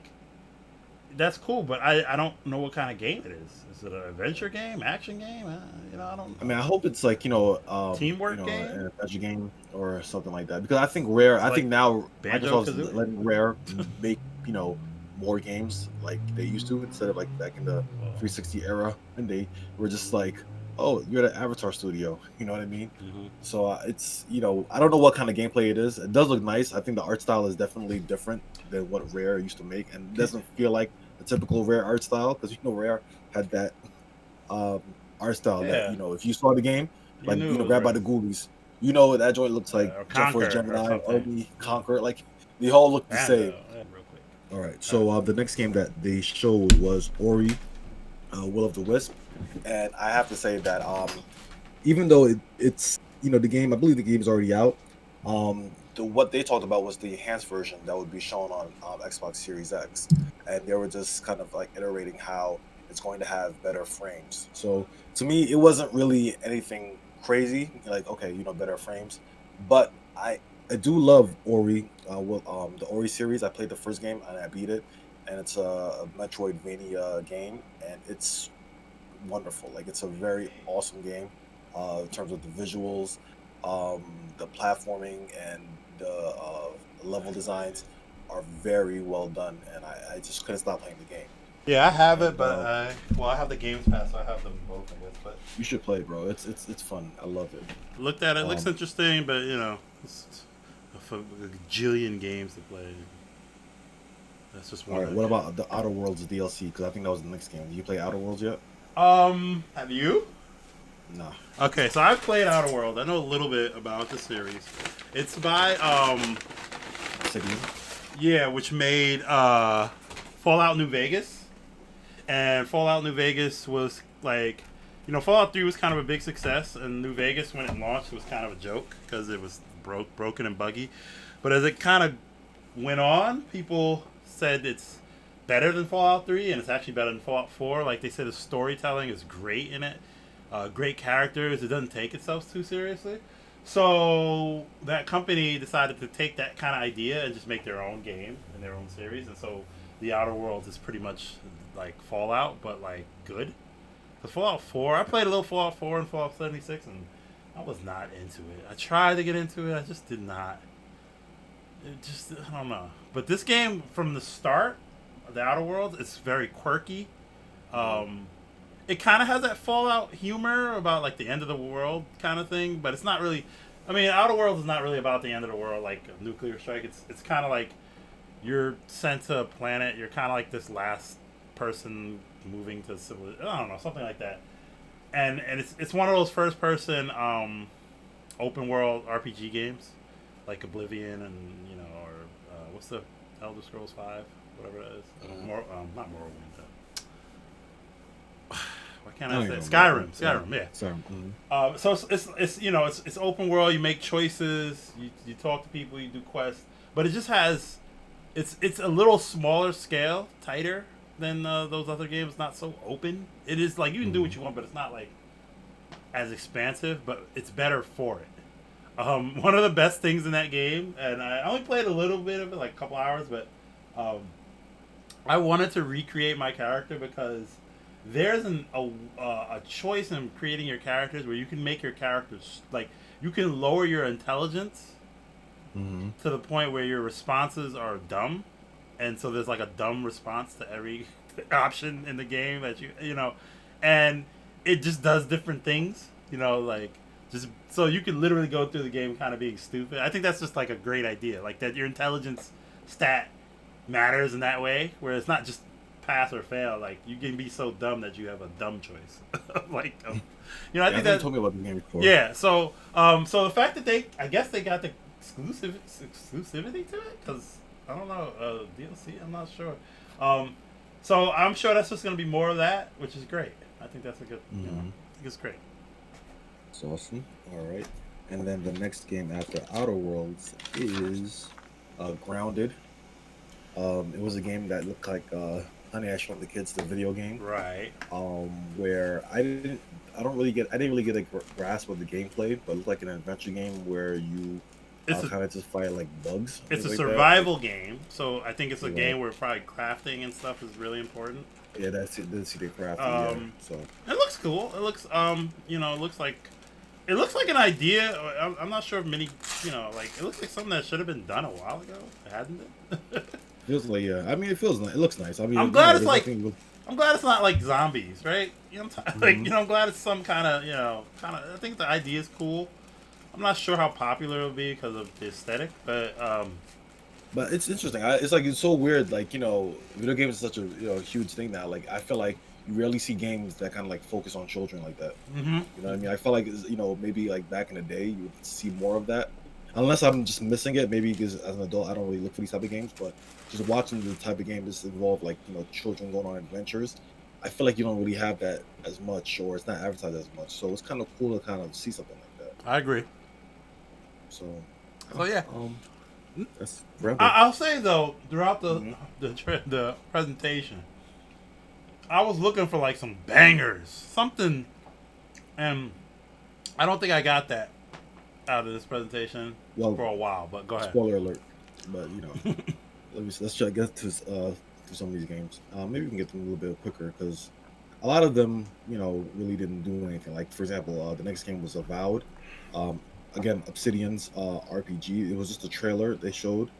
that's cool. But I don't know what kind of game it is. Is it an adventure game, action game? I don't. I mean, I hope it's like teamwork game, an adventure game or something like that. Because I think Rare. It's I think now Microsoft's letting Rare make more games like they used to, instead of like back in the 360 era, and they were just like, oh, you're the Avatar studio. You know what I mean? So it's I don't know what kind of gameplay it is. It does look nice. I think the art style is definitely different than what Rare used to make, and it doesn't feel like a typical Rare art style, because Rare had that art style that if you saw the game, like Grabbed by the Ghoulies, that joint looks like Jet Force Gemini, Army, Conquer, like they all look the same. All right, so the next game that they showed was Ori, Will of the Wisp, and I have to say that even though it's the game, I believe the game's already out. What they talked about was the enhanced version that would be shown on Xbox Series X, and they were just kind of like iterating how it's going to have better frames. So to me, it wasn't really anything crazy, like better frames, but I do love Ori. The Ori series, I played the first game and I beat it, and it's a Metroidvania game, and it's wonderful. Like, it's a very awesome game in terms of the visuals, the platforming, and the level designs are very well done, and I just couldn't stop playing the game. Yeah, I have it, but I have the Games Pass, so I have them both, I guess. But you should play it, bro. It's fun. I love it. Looked at it, looks interesting, but it's a gajillion games to play. That's just one. All right, what about the Outer Worlds DLC? Because I think that was the next game. Did you play Outer Worlds yet? Have you? No. Okay, so I've played Outer World. I know a little bit about the series. It's by City. Yeah, which made Fallout New Vegas. And Fallout New Vegas was like, Fallout 3 was kind of a big success, and New Vegas, when it launched, was kind of a joke because it was broken and buggy. But as it kind of went on, people said it's better than Fallout 3, and it's actually better than Fallout 4. Like, they said the storytelling is great in it. Great characters. It doesn't take itself too seriously. So that company decided to take that kind of idea and just make their own game and their own series. And so the Outer Worlds is pretty much like Fallout, but like good. The Fallout 4, I played a little Fallout 4 and Fallout 76, and I was not into it. I tried to get into it. I just did not. I don't know. But this game, from the start, the Outer Worlds, it's very quirky. It kind of has that Fallout humor about like the end of the world kind of thing, but it's not really. I mean, Outer Worlds is not really about the end of the world, like a nuclear strike. It's kind of like you're sent to a planet. You're kind of like this last person moving to civil. I don't know, something like that. And it's one of those first person open world RPG games, like Oblivion and or what's the Elder Scrolls 5, whatever that is. Not Morrowind. Why can't I say Skyrim? Skyrim, yeah. Sorry. So it's open world. You make choices. You talk to people. You do quests. But it just has, it's a little smaller scale, tighter than those other games. Not so open. It is like you can do what you want, but it's not like as expansive. But it's better for it. One of the best things in that game, and I only played a little bit of it, like a couple hours, but I wanted to recreate my character because there's a choice in creating your characters where you can make your characters, like, you can lower your intelligence to the point where your responses are dumb, and so there's like a dumb response to every option in the game that and it just does different things, like, just so you can literally go through the game kind of being stupid. I think that's just like a great idea, like that your intelligence stat matters in that way, where it's not just pass or fail. Like, you can be so dumb that you have a dumb choice. Like, I think that told me about the game before. Yeah, so the fact that I guess they got the exclusivity to it, because I don't know, DLC, I'm not sure. So I'm sure that's just going to be more of that, which is great. I think that's a good, I think it's great. It's awesome. All right, and then the next game after Outer Worlds is Grounded. It was a game that looked like Honey, I Shrunk the Kids, the video game. Right. Where I didn't really get a grasp of the gameplay, but it looked like an adventure game where you kind of just fight like bugs. It's a survival game, so I think it's a game where probably crafting and stuff is really important. Yeah, that's it. That's the crafting. So it looks cool. It looks it looks like an idea. I'm not sure if many, like, it looks like something that should have been done a while ago. It hasn't been. Feels like, yeah. I mean, it looks nice. I mean, I'm glad it's not like zombies, right? I'm glad it's some kind of, I think the idea is cool. I'm not sure how popular it'll be because of the aesthetic, but it's interesting. It's so weird. Like, video games is such a huge thing now. Like, I feel like you rarely see games that kind of like focus on children like that. Mm-hmm. You know what I mean? I feel like maybe like back in the day you would see more of that. Unless I'm just missing it, maybe because as an adult I don't really look for these type of games. But just watching the type of games that involve like children going on adventures, I feel like you don't really have that as much, or it's not advertised as much. So it's kind of cool to kind of see something like that. I agree. So yeah. That's I'll say though, throughout the presentation, I was looking for like some bangers, something, and I don't think I got that out of this presentation for a while. But go ahead. Spoiler alert. But let's try to get to some of these games. Maybe we can get them a little bit quicker because a lot of them, really didn't do anything. Like, for example, the next game was Avowed. Again, Obsidian's RPG. It was just a trailer they showed,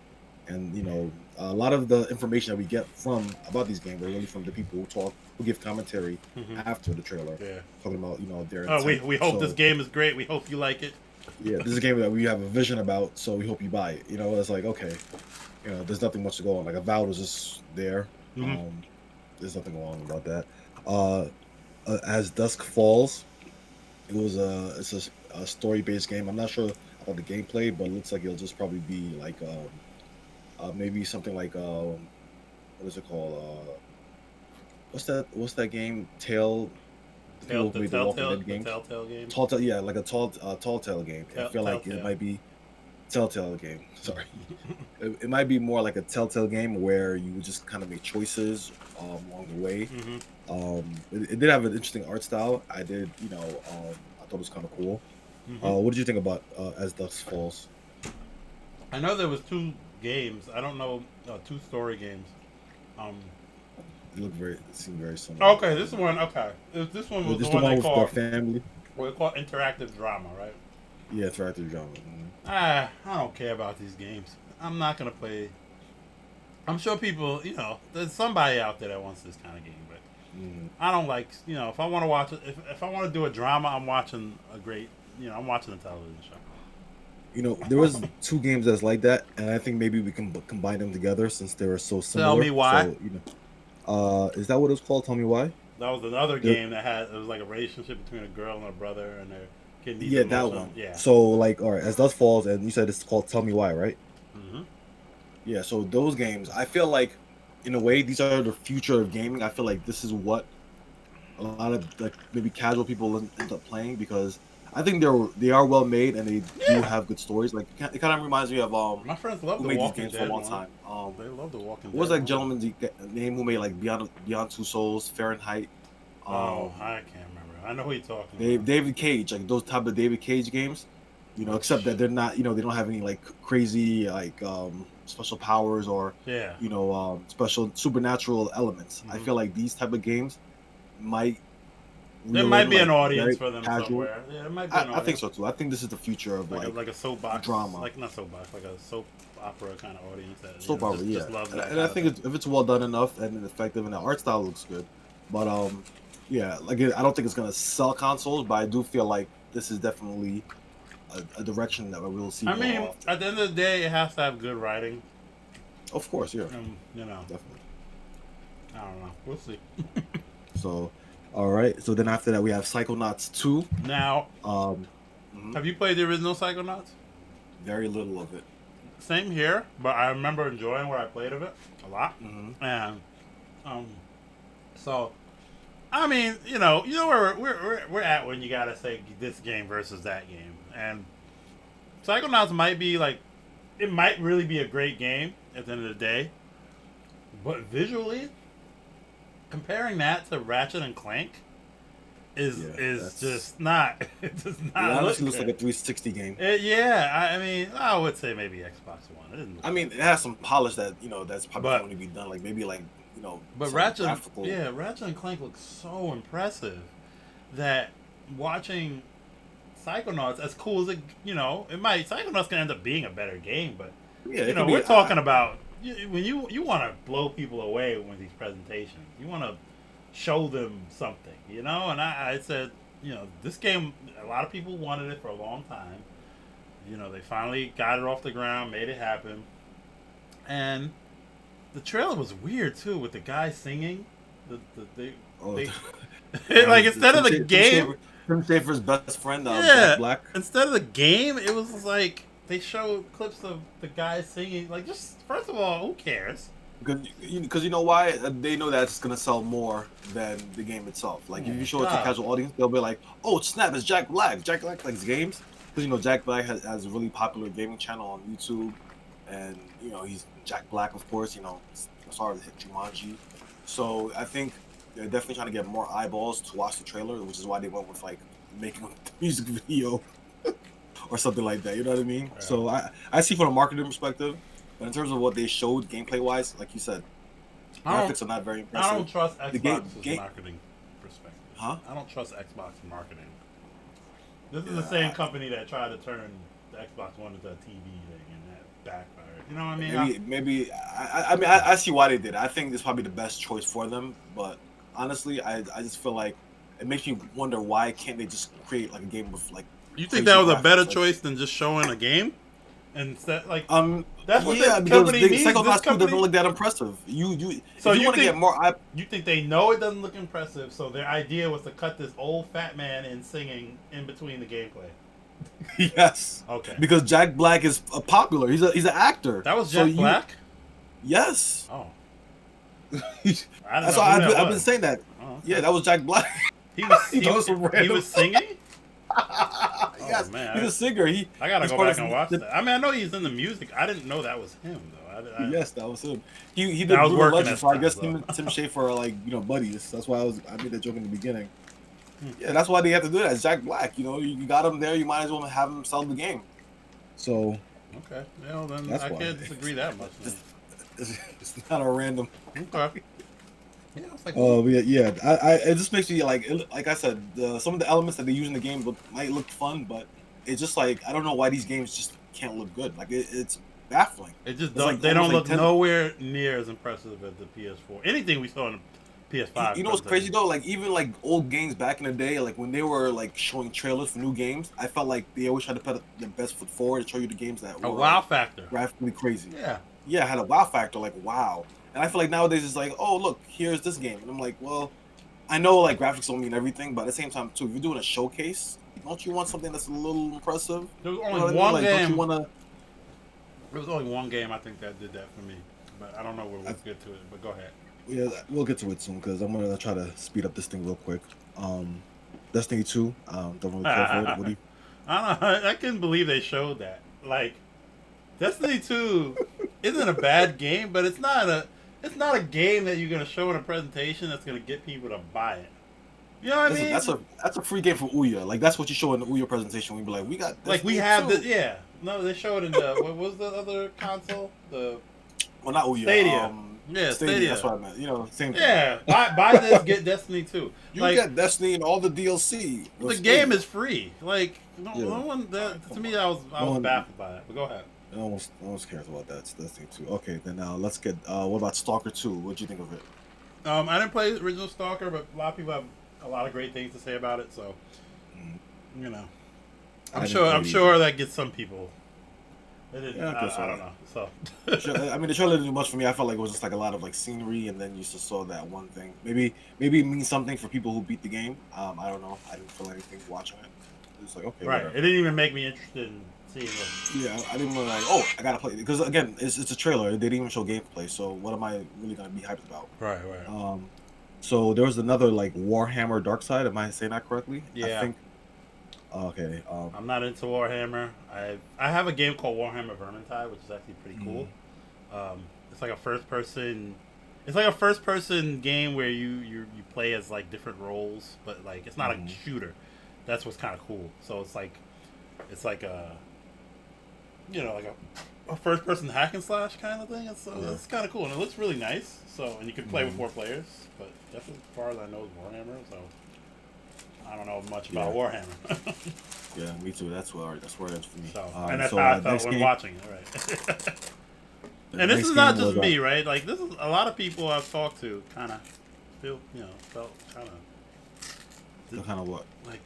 and a lot of the information that we get about these games are really from the people who give commentary after the trailer. Yeah, talking about their. We hope this game is great. We hope you like it. Yeah, this is a game that we have a vision about, so we hope you buy it. It's like, okay, there's nothing much to go on. Like, Avowed was just there. There's nothing wrong about that. As Dusk Falls, it's a story-based game. I'm not sure about the gameplay, but it looks like it'll just probably be like maybe something like what is it called? What's that game? The Telltale game. Telltale, yeah, like a Telltale game. I feel like it might be Telltale game. Sorry, it might be more like a Telltale game where you would just kind of make choices along the way. It did have an interesting art style. I thought it was kind of cool. What did you think about As Dusk Falls? I know there was 2 games. I don't know 2 story games. It seemed very similar. Okay, this one. Okay, this one was the one they called family. Well, they call interactive drama, right? Yeah, interactive drama. I don't care about these games. I'm not gonna play. I'm sure people, there's somebody out there that wants this kind of game, but I don't like. If I want to watch it, if I want to do a drama, I'm watching a great. I'm watching a television show. There was 2 games that's like that, and I think maybe we can combine them together since they were so similar. Tell me why. Is that what it was called? Tell me why. That was another game that had it was like a relationship between a girl and her brother, and their kid needs Yeah, that emotional. one. Yeah. So like, all right, as Dusk Falls, and you said it's called Tell Me Why, right? Mm-hmm. Yeah. So those games, I feel like, in a way, these are the future of gaming. I feel like this is what a lot of like maybe casual people end up playing because I think they are well made and they do have good stories. Like it kind of reminds me of My friends love who the made these Walking games for Dead a long one. time. They love the Walking What was Dead that gentleman's name who made like Beyond Two Souls, Fahrenheit? Oh, I can't remember. I know who you're talking about. David Cage, like those type of David Cage games, you know, except that they're not, you know, they don't have any like crazy like special powers or you know special supernatural elements. I feel like these type of games might there might be like, an audience for them casual. somewhere. Yeah, there might be an audience. I think so too. I think this is the future of like a soapbox drama, like not soapbox, like a soap opera kind of audience that soap opera. just loves that. And I think if it's well done enough and effective and the art style looks good, but yeah, like I don't think it's gonna sell consoles, but I do feel like this is definitely a direction that we will see. I mean, at the end of the day, it has to have good writing. Of course, yeah. You know, definitely. I don't know. We'll see. So, all right. So then after that, we have Psychonauts 2. Now, have you played the original Psychonauts? Very little of it. Same here, but I remember enjoying what I played of it a lot. And so, I mean, you know where we're at when you gotta say this game versus that game, and Psychonauts might be like, it might really be a great game at the end of the day, but visually, comparing that to Ratchet and Clank is just not. It does not. It honestly looks like a 360 game. I mean, I would say maybe Xbox One. I mean, it has some polish that that's probably going to be done. Like maybe like But Ratchet and Clank looks so impressive that watching Psychonauts, as cool as Psychonauts can end up being a better game, but we're talking about when you want to blow people away with these presentations. You want to show them something, and I said, this game, a lot of people wanted it for a long time. They finally got it off the ground, made it happen, and the trailer was weird too, with the guy singing. Like instead of the game, Tim Schafer's best friend, Jack Black. Instead of the game, it was like they showed clips of the guy singing. Like, just first of all, who cares? Because you know why? They know that it's gonna sell more than the game itself. Like if you show it to a casual audience, they'll be like, "Oh snap! It's Jack Black. Jack Black likes games." Because Jack Black has a really popular gaming channel on YouTube, and he's Jack Black, of course. Sorry to hit Jumanji. So I think they're definitely trying to get more eyeballs to watch the trailer, which is why they went with like making a music video or something like that. You know what I mean? Yeah. So I see from a marketing perspective. But in terms of what they showed gameplay-wise, like you said, graphics are not very impressive. I don't trust Xbox's marketing perspective. Huh? I don't trust Xbox marketing. This is the same company that tried to turn the Xbox One into a TV thing, and that backfired. You know what I mean? Maybe I see why they did it. I think this is probably the best choice for them. But honestly, I just feel like it makes me wonder why can't they just create like a game with like. You think that was a better choice than just showing a game? And that's what the company needs. Psychonauts 2 doesn't look that impressive. You want to get more. You think they know it doesn't look impressive, so their idea was to cut this old fat man in singing in between the gameplay. Yes. Okay. Because Jack Black is popular. He's an actor. That was Jack Black? Yes. Oh. That's why I've been saying that. Oh, okay. Yeah, that was Jack Black. He was singing? Yes, man. He's a singer. I gotta go back and watch that. I mean, I know he's in the music. I didn't know that was him, though. Yes, that was him. He did Brutal Legend, so I guess him and Tim Schafer are like buddies. That's why I made that joke in the beginning. Yeah, that's why they have to do that. It's Jack Black. You got him there. You might as well have him sell the game. So. Okay. Well, then I can't disagree that much. It's not a random. Okay. Yeah, it just makes me like I said, some of the elements that they use in the game might look fun, but it's just like I don't know why these games just can't look good. Like it's baffling. It just they don't look nowhere near as impressive as the PS4. Anything we saw on the PS5. You know what's crazy though? Like even like old games back in the day, like when they were like showing trailers for new games, I felt like they always tried to put their best foot forward and show you the games that were a wow factor, graphically crazy. Yeah, it had a wow factor. Like wow. And I feel like nowadays it's like, oh look, here's this game, and I'm like, well, I know like graphics don't mean everything, but at the same time too, if you're doing a showcase, don't you want something that's a little impressive? There was only one game. Don't you wanna... There was only one game I think that did that for me, but I don't know where we'll get to it. But go ahead. Yeah, we'll get to it soon because I'm gonna try to speed up this thing real quick. Destiny 2, don't really care for it. What do you... I don't know. I couldn't believe they showed that. Like, Destiny 2 isn't a bad game, but it's not a game that you're gonna show in a presentation that's gonna get people to buy it. You know what I mean? That's a free game for Ouya. Like that's what you show in the Ouya presentation. We'd be like, we got Destiny like we have 2. the yeah. No, they showed in the what was the other console? The not Ouya. Stadia. Yeah, Stadia. That's what I meant. You know, same thing. Yeah, buy this, get Destiny 2. You get Destiny and all the DLC. The game is free. Like no one. To me, I was baffled by that. But go ahead. No one cares about that. It's Destiny 2. Okay, then let's get. What about Stalker 2? What do you think of it? I didn't play the original Stalker, but a lot of people have a lot of great things to say about it. So, you know, I'm sure that gets some people. It didn't, I don't know. So, I mean, the trailer didn't do much for me. I felt like it was just like a lot of like scenery, and then you just saw that one thing. Maybe it means something for people who beat the game. I don't know. I didn't feel anything watching it. It was like okay, right. Whatever. It didn't even make me interested in seeing it. Yeah, I didn't really like. Oh, I gotta play it because again, it's a trailer. They didn't even show gameplay. So what am I really gonna be hyped about? Right. So there was another like Warhammer Darktide. Am I saying that correctly? Yeah. I think. Okay. I'm not into Warhammer. I have a game called Warhammer Vermintide, which is actually pretty cool. It's like a first person. It's like a first person game where you play as like different roles, but like it's not a shooter. That's what's kind of cool. So it's like a like a first person hack and slash kind of thing. It's kind of cool and it looks really nice. So and you can play with 4 players, but that's as far as I know is Warhammer. So. I don't know much about Warhammer. Yeah, me too. That's where it's for me. So, and that's how I felt when watching it, right? And this is not just me, right? Like this is a lot of people I've talked to, kind of felt kind of what? Like,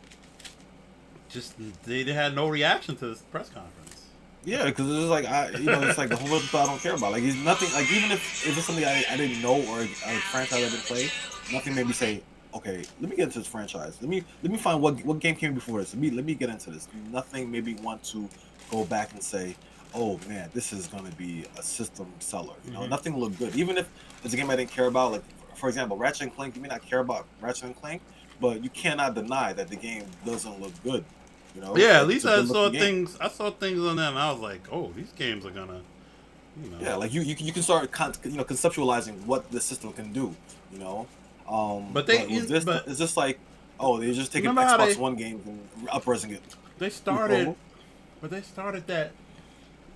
just they had no reaction to this press conference. Yeah, because it's like it's like the whole other I don't care about. Like it's nothing. Like even if it's something I didn't know or a franchise I didn't play, nothing made me say, okay, let me get into this franchise. Let me find what game came before this. Let me get into this. Nothing made me want to go back and say, oh man, this is going to be a system seller. You know, nothing looked good. Even if it's a game I didn't care about, like for example, Ratchet and Clank. You may not care about Ratchet and Clank, but you cannot deny that the game doesn't look good. You know? Yeah, at least I saw things. I saw things on that, and I was like, oh, these games are gonna. Yeah, like you can start conceptualizing what the system can do. You know. It's just like, oh, they're just taking Xbox One games and up-resing it. They started that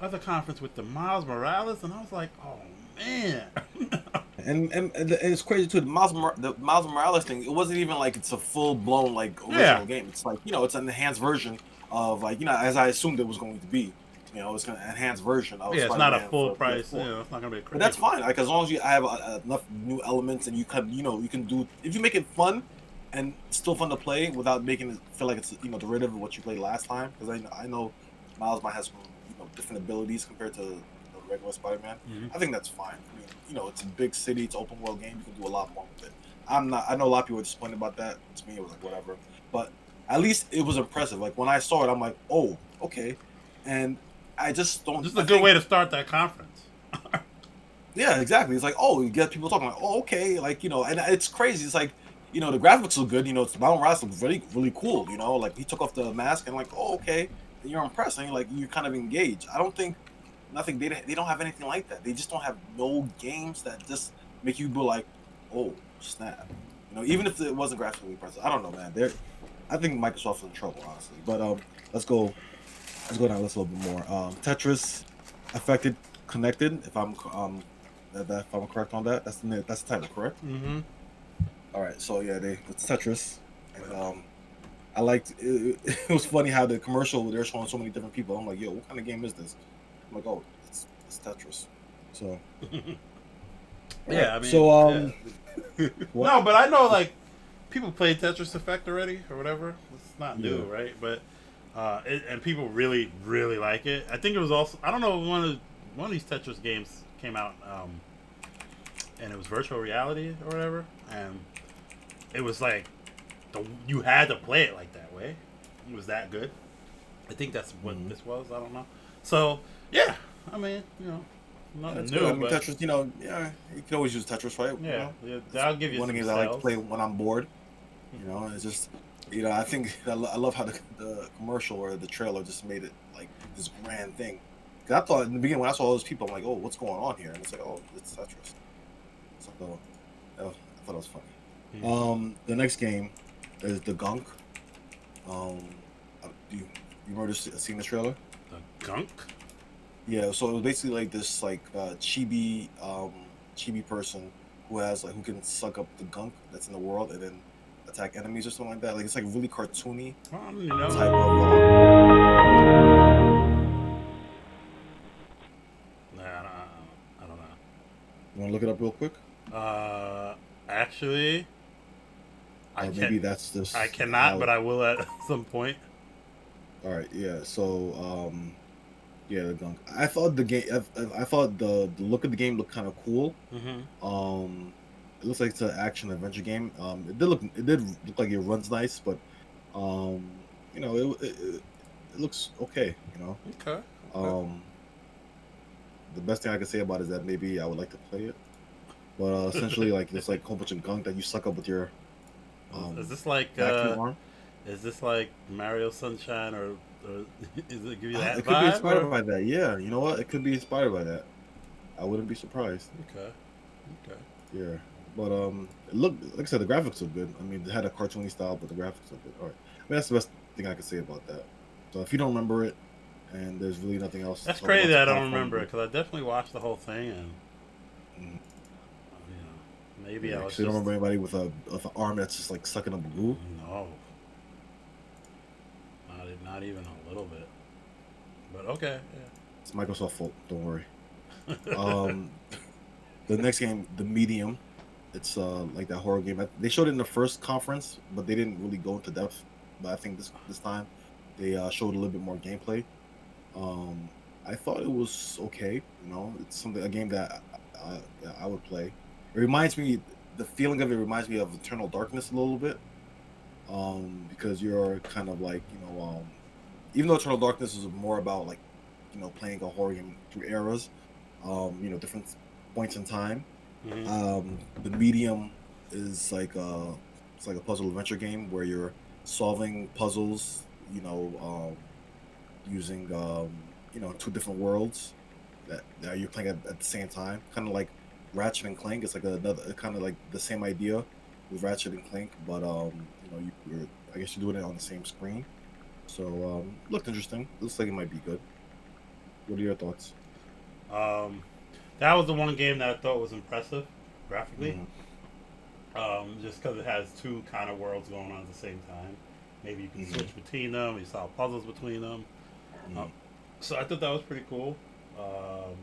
other conference with the Miles Morales, and I was like, oh man. and it's crazy too. The Miles Morales thing, it wasn't even like it's a full-blown like original game. It's like it's an enhanced version of like as I assumed it was going to be. It's an enhanced version of it's not a full price. It's not gonna be crazy. But that's fine. Like as long as you have enough new elements and you can do if you make it fun and still fun to play without making it feel like it's derivative of what you played last time. Because I know Miles might have some different abilities compared to the regular Spider-Man. I think that's fine. I mean, it's a big city, it's an open world game. You can do a lot more with it. I know a lot of people were disappointed about that. To me, it was like whatever. But at least it was impressive. Like when I saw it, I'm like, oh, okay, and I just don't. This is a good way to start that conference. Yeah, exactly. It's like, oh, you get people talking like, oh, okay, like and it's crazy. It's like, the graphics look good. It's Miles Morales looks really, really cool. Like he took off the mask and like, oh, okay, and you're impressed and you're kind of engaged. I don't think nothing. They don't have anything like that. They just don't have no games that just make you be like, oh, snap. Even if it wasn't graphically impressive. I don't know, man. I think Microsoft's in trouble, honestly. But let's go down a little bit more. Tetris Affected Connected. If I'm correct on that, that's the title, correct? Mm-hmm. All right, so yeah, it's Tetris, and I liked it. It was funny how the commercial they're showing so many different people. I'm like, yo, what kind of game is this? I'm like, oh, it's Tetris. So yeah, I mean, so no, but I know like people played Tetris Effect already or whatever. It's not new, right? But and people really, really like it. I think it was also, I don't know, one of these Tetris games came out and it was virtual reality or whatever, and it was like you had to play it like that way. It was that good. I think that's what this was. I don't know. So yeah, I mean, nothing new. Good. I mean, Tetris, you can always use Tetris, right? Yeah, that'll give you one of the games I like to play when I'm bored. It's just, I think I love how the commercial or the trailer just made it like this grand thing. Cause I thought in the beginning when I saw all those people, I'm like, oh, what's going on here? And it's like, oh, it's Tetris. So I thought it was funny. Mm-hmm. The next game is the Gunk. You remember seeing the trailer? The Gunk? Yeah, so it was basically like this chibi person who can suck up the gunk that's in the world and then attack enemies or something like that. Like it's like really cartoony type of. I don't know. You want to look it up real quick? Actually, maybe that's this. I cannot, but I will at some point. All right. Yeah. So yeah, the gunk. I thought the game. I thought the look of the game looked kind of cool. Mm-hmm. It looks like it's an action adventure game. It did look like it runs nice, but it looks okay. Okay. The best thing I can say about it is that maybe I would like to play it, but essentially like it's like a whole bunch of gunk that you suck up with your. Is this like vacuum arm? Is this like Mario Sunshine or is it give you that It vibe? could be inspired by that. Yeah, you know what? It could be inspired by that. I wouldn't be surprised. Okay. Yeah, but like I said, the graphics are good. I mean, it had a cartoony style, but the graphics are good. All right. I mean, that's the best thing I can say about that. So if you don't remember it, and there's really nothing else. That's crazy that I don't remember it because I definitely watched the whole thing and maybe I was. So you don't remember anybody with an arm that's just like sucking up glue? No. Not even a little bit. But okay, yeah. It's Microsoft fault. Don't worry. The next game, The Medium. It's like that horror game. They showed it in the first conference, but they didn't really go into depth. But I think this time they showed a little bit more gameplay. I thought it was okay. It's a game that I would play. It reminds me, the feeling of it reminds me of Eternal Darkness a little bit. Because you're kind of like, even though Eternal Darkness is more about like, playing a horror game through eras, different points in time. Mm-hmm. The Medium is like it's like a puzzle adventure game where you're solving puzzles, using two different worlds that you're playing at the same time, kind of like Ratchet and Clank. It's like another kind of like the same idea with Ratchet and Clank, but I guess you're doing it on the same screen. So looked interesting. Looks like it might be good. What are your thoughts? That was the one game that I thought was impressive graphically. Mm-hmm. Just because it has two kind of worlds going on at the same time. Maybe you can switch between them. You solve puzzles between them. So I thought that was pretty cool. I'm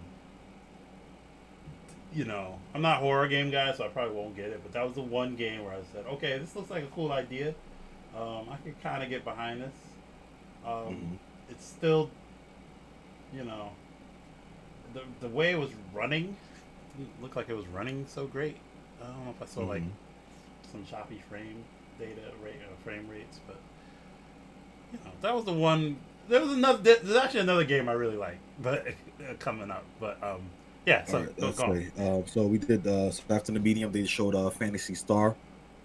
not a horror game guy, so I probably won't get it. But that was the one game where I said, okay, this looks like a cool idea. I could kind of get behind this. It's still, the way it was running didn't look like it was running so great. I don't know if I saw like some choppy frame rates, but that was the one. There's actually another game I really like, but coming up. But yeah. So right, so we did. So after The Medium, they showed Phantasy Star,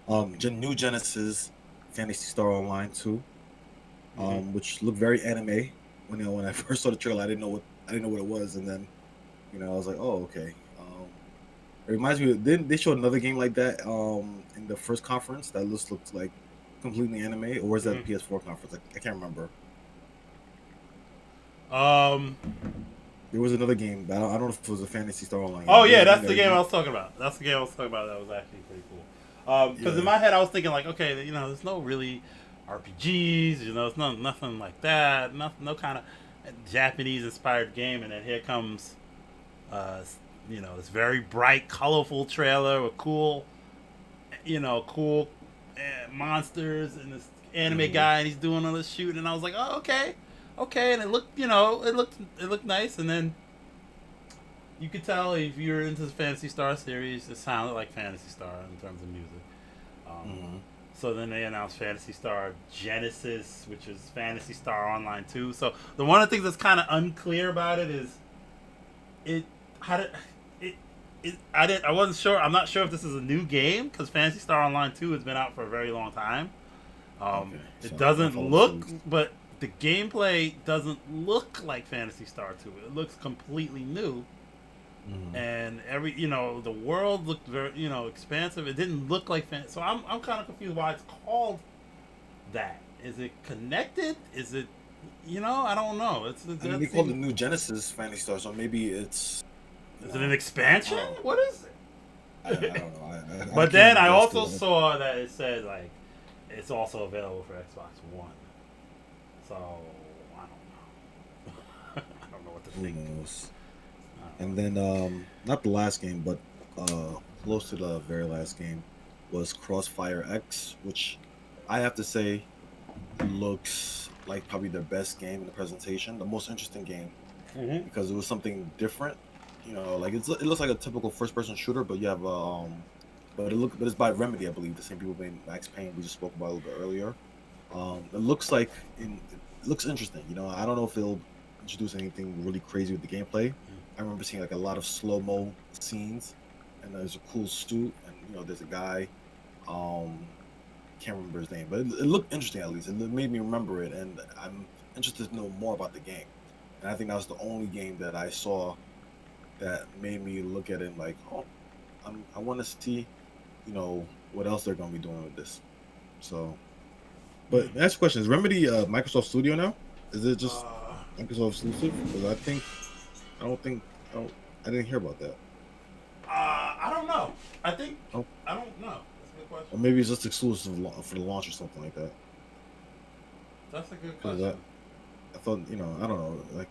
new Genesis Phantasy Star Online 2, which looked very anime. When I first saw the trailer, I didn't know what it was, and then I was like, oh, okay. It reminds me. They showed another game like that in the first conference that looked like completely anime, or was that the PS4 conference? I can't remember. There was another game, but I don't know if it was a Phantasy Star Online. Oh yeah, that's the game I was talking about. That was actually pretty cool. Because in my head I was thinking like, okay, there's no really RPGs, it's nothing like that, no kind of Japanese inspired game, and then here comes, this very bright, colorful trailer with cool monsters and this anime guy, and he's doing all this shooting, and I was like, oh, okay, and it looked nice, and then you could tell if you're into the Phantasy Star series, it sounded like Phantasy Star in terms of music. So then they announced Phantasy Star Genesis, which is Phantasy Star Online 2. So the one of the things that's kind of unclear about it is I wasn't sure. I'm not sure if this is a new game because Phantasy Star Online 2 has been out for a very long time. It doesn't look, but the gameplay doesn't look like Phantasy Star 2. It looks completely new. And the world looked very, expansive. It didn't look like so I'm kind of confused why it's called that. Is it connected? Is it, I don't know. They called the new Genesis Phantasy Star, so maybe it's. Is it an expansion? What is it? I don't know. But then I also saw that it said like it's also available for Xbox One. So I don't know. I don't know what to think. Who knows? And then, not the last game, but close to the very last game was Crossfire X, which I have to say looks like probably the best game in the presentation, the most interesting game, because it was something different. Like it looks like a typical first-person shooter, but you have but it's by Remedy, I believe, the same people made Max Payne we just spoke about a little bit earlier. It looks like it looks interesting. I don't know if they'll introduce anything really crazy with the gameplay. I remember seeing like a lot of slow-mo scenes, and there's a cool suit, and there's a guy, can't remember his name, but it looked interesting at least. It made me remember it, and I'm interested to know more about the game. And I think that was the only game that I saw that made me look at it and like, I want to see, what else they're going to be doing with this. So, but next question is Remedy Microsoft Studio now? Is it just Microsoft exclusive? Because I didn't hear about that. I don't know. I don't know. That's a good question. Or maybe it's just exclusive for the launch or something like that. That's a good question. I thought, I don't know, like,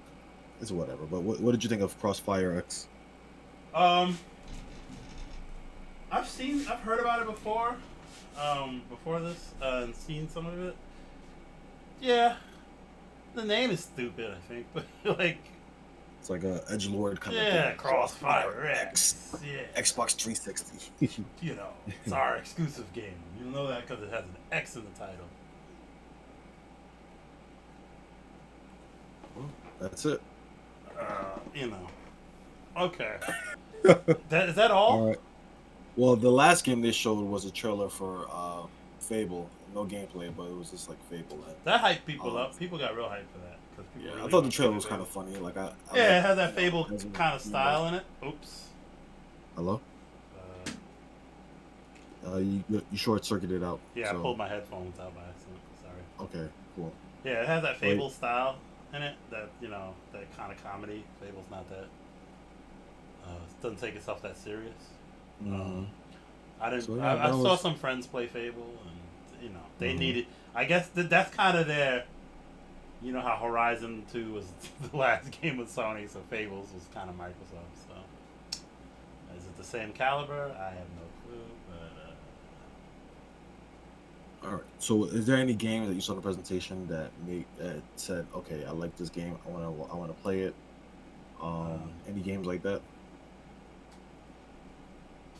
it's whatever. But what did you think of Crossfire X? I've heard about it before this, and seen some of it. Yeah, the name is stupid, I think, but like. It's like a edgelord kind of thing. Yeah, Crossfire X. Yeah. Xbox 360. It's our exclusive game. You'll know that because it has an X in the title. Well, that's it. Okay. Is that all? All right. Well, the last game they showed was a trailer for Fable. No gameplay, but it was just like Fable. That hyped people up. People got real hyped for that. Yeah, I thought the trailer was kind of funny. Like it has that Fable kind of style in it. Oops. Hello. You short-circuited out. Yeah, so. I pulled my headphones out by accident. Sorry. Okay, cool. Yeah, it has that Fable style in it. That that kind of comedy. Fable's not that. It doesn't take itself that serious. I saw some friends play Fable, and they needed. I guess that's kind of their. You know how Horizon 2 was the last game with Sony, so Fables was kind of Microsoft. So, is it the same caliber? I have no clue. But all right. So, is there any game that you saw in the presentation that said, "Okay, I like this game. I want to play it"? Any games like that?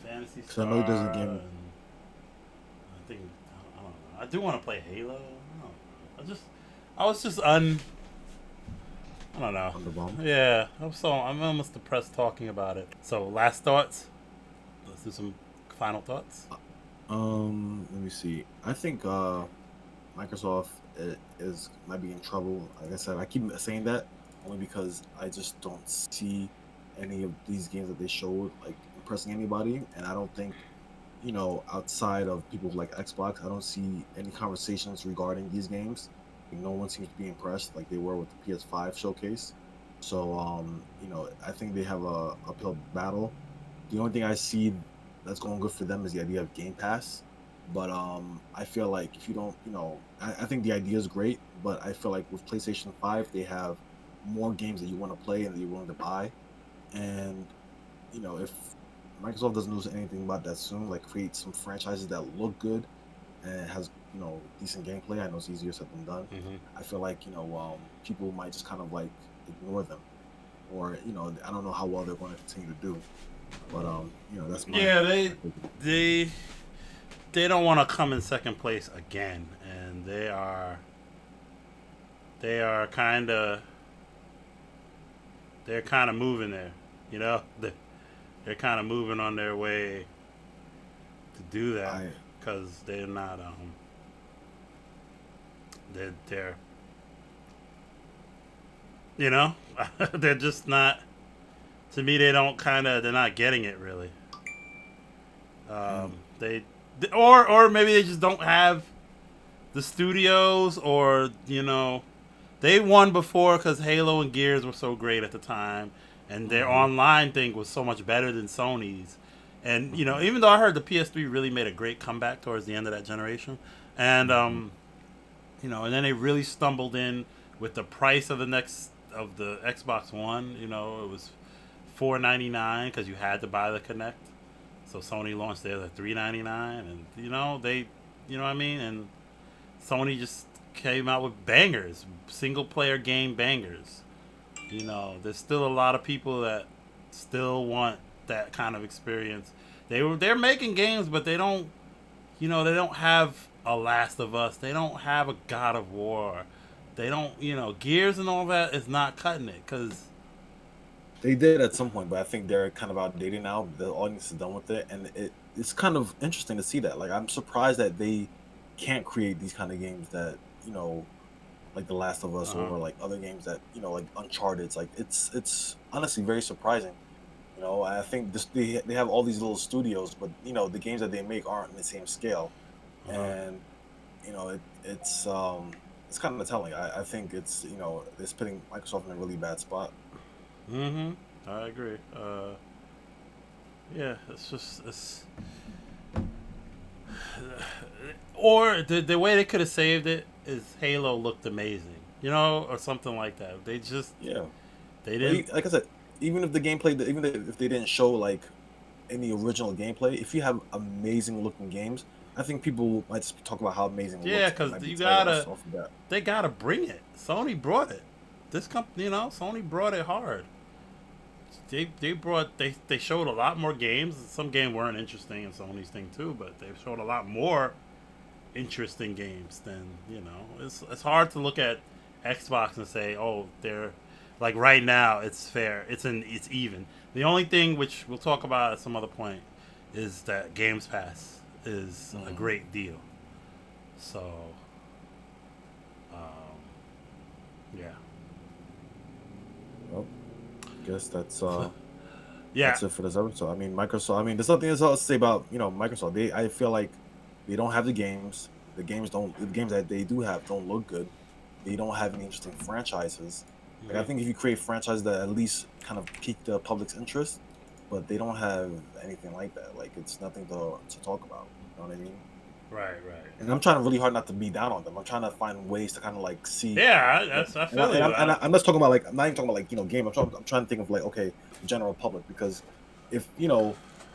Fantasy Star. I know there's a game. I don't know. I do want to play Halo. I was just I don't know. Underbomb. Yeah, I'm almost depressed talking about it. So, last thoughts. Let's do some final thoughts. Let me see. I think Microsoft might be in trouble. Like I said, I keep saying that only because I just don't see any of these games that they showed like impressing anybody, and I don't think outside of people like Xbox, I don't see any conversations regarding these games. No one seems to be impressed like they were with the PS5 showcase. So, I think they have a uphill battle. The only thing I see that's going good for them is the idea of Game Pass. But I feel like if you don't, I think the idea is great, but I feel like with PlayStation 5, they have more games that you want to play and that you're willing to buy. And, if Microsoft doesn't do anything about that soon, like create some franchises that look good and has decent gameplay. I know it's easier said than done. I feel like people might just kind of like ignore them. or I don't know how well they're going to continue to do. But that's my they don't want to come in second place again, and they are kind of moving there. They're kind of moving on their way to do that because they're not they're they're just not. To me, they're not getting it really. They or maybe they just don't have the studios, or they won before because Halo and Gears were so great at the time, and their online thing was so much better than Sony's. And even though I heard the PS3 really made a great comeback towards the end of that generation, and and then they really stumbled in with the price of the Xbox One. It was $4.99 because you had to buy the Kinect. So Sony launched theirs at $3.99, and they, what I mean, and Sony just came out with bangers, single player game bangers. There's still a lot of people that still want that kind of experience. They're making games, but they don't, they don't have a Last of Us. They don't have a God of War. They don't, Gears and all that is not cutting it because. They did at some point, but I think they're kind of outdated now. The audience is done with it, and it's kind of interesting to see that. Like, I'm surprised that they can't create these kind of games that, like The Last of Us or like other games that, like Uncharted. It's like it's honestly very surprising. I think they have all these little studios, but the games that they make aren't in the same scale, and it's kind of telling. I think it's it's putting Microsoft in a really bad spot. I agree. Yeah, it's or the way they could have saved it is Halo looked amazing, or something like that. They just they didn't. Like I said, even if the gameplay, even if they didn't show like any original gameplay, if you have amazing looking games, I think people might just talk about how amazing. Yeah, because they gotta bring it. Sony brought it. This company, Sony brought it hard. They showed a lot more games. Some games weren't interesting in Sony's thing too, but they showed a lot more interesting games than It's hard to look at Xbox and say, oh, they're like right now it's fair. It's even. The only thing which we'll talk about at some other point is that Games Pass is a great deal. So, yeah. Well, I guess that's yeah. That's it for this episode. I mean, Microsoft. I mean, there's nothing else to say about Microsoft. I feel like they don't have the games. The games that they do have don't look good. They don't have any interesting franchises. Like, I think if you create franchises that at least kind of pique the public's interest, but they don't have anything like that. Like, it's nothing to talk about. You know what I mean? Right. And I'm trying really hard not to be down on them. I'm trying to find ways to kind of like see. Yeah, I feel it. I'm not talking about like, I'm not even talking about like game. I'm trying to think of like, okay, general public, because if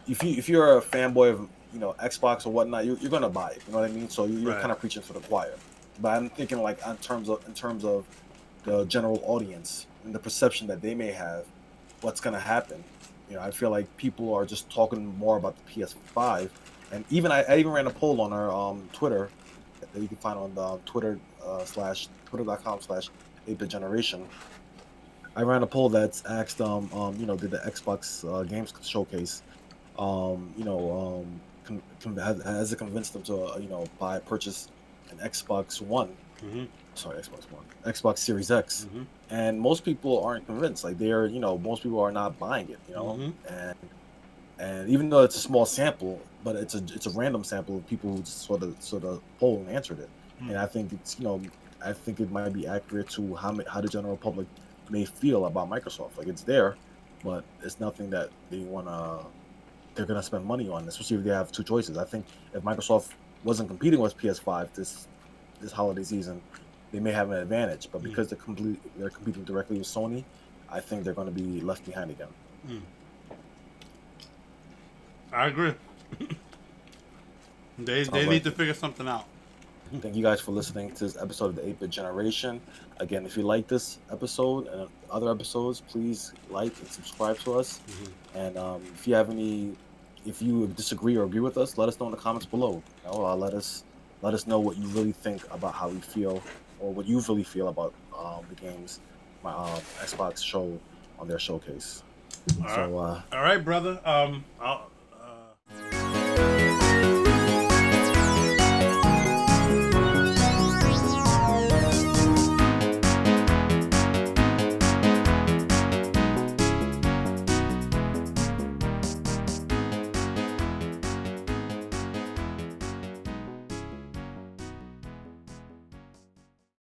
if you're a fanboy of Xbox or whatnot, you're gonna buy it. You know what I mean? So you're kind of preaching for the choir. But I'm thinking like in terms of the general audience and the perception that they may have, what's gonna happen. I feel like people are just talking more about the PS5. And even I even ran a poll on our Twitter that you can find on the twitter.com/8BGCast. I ran a poll that's asked did the Xbox games showcase has it convinced them to purchase an Xbox One? Sorry, Xbox Series X. And most people aren't convinced. Like most people are not buying it. And even though it's a small sample, but it's a random sample of people who sort of polled and answered it. And I think I think it might be accurate to how the general public may feel about Microsoft. Like, it's there, but it's nothing that they're gonna spend money on, especially if they have two choices. I think if Microsoft wasn't competing with PS5 this holiday season, they may have an advantage. But because they're competing directly with Sony, I think they're going to be left behind again. I agree. They need to figure something out. Thank you guys for listening to this episode of the 8-Bit Generation. Again, if you like this episode and other episodes, please like and subscribe to us. And if you have if you disagree or agree with us, let us know in the comments below. Let us know what you really think about how we feel, or what you really feel about the games my Xbox showed on their showcase. All right, brother.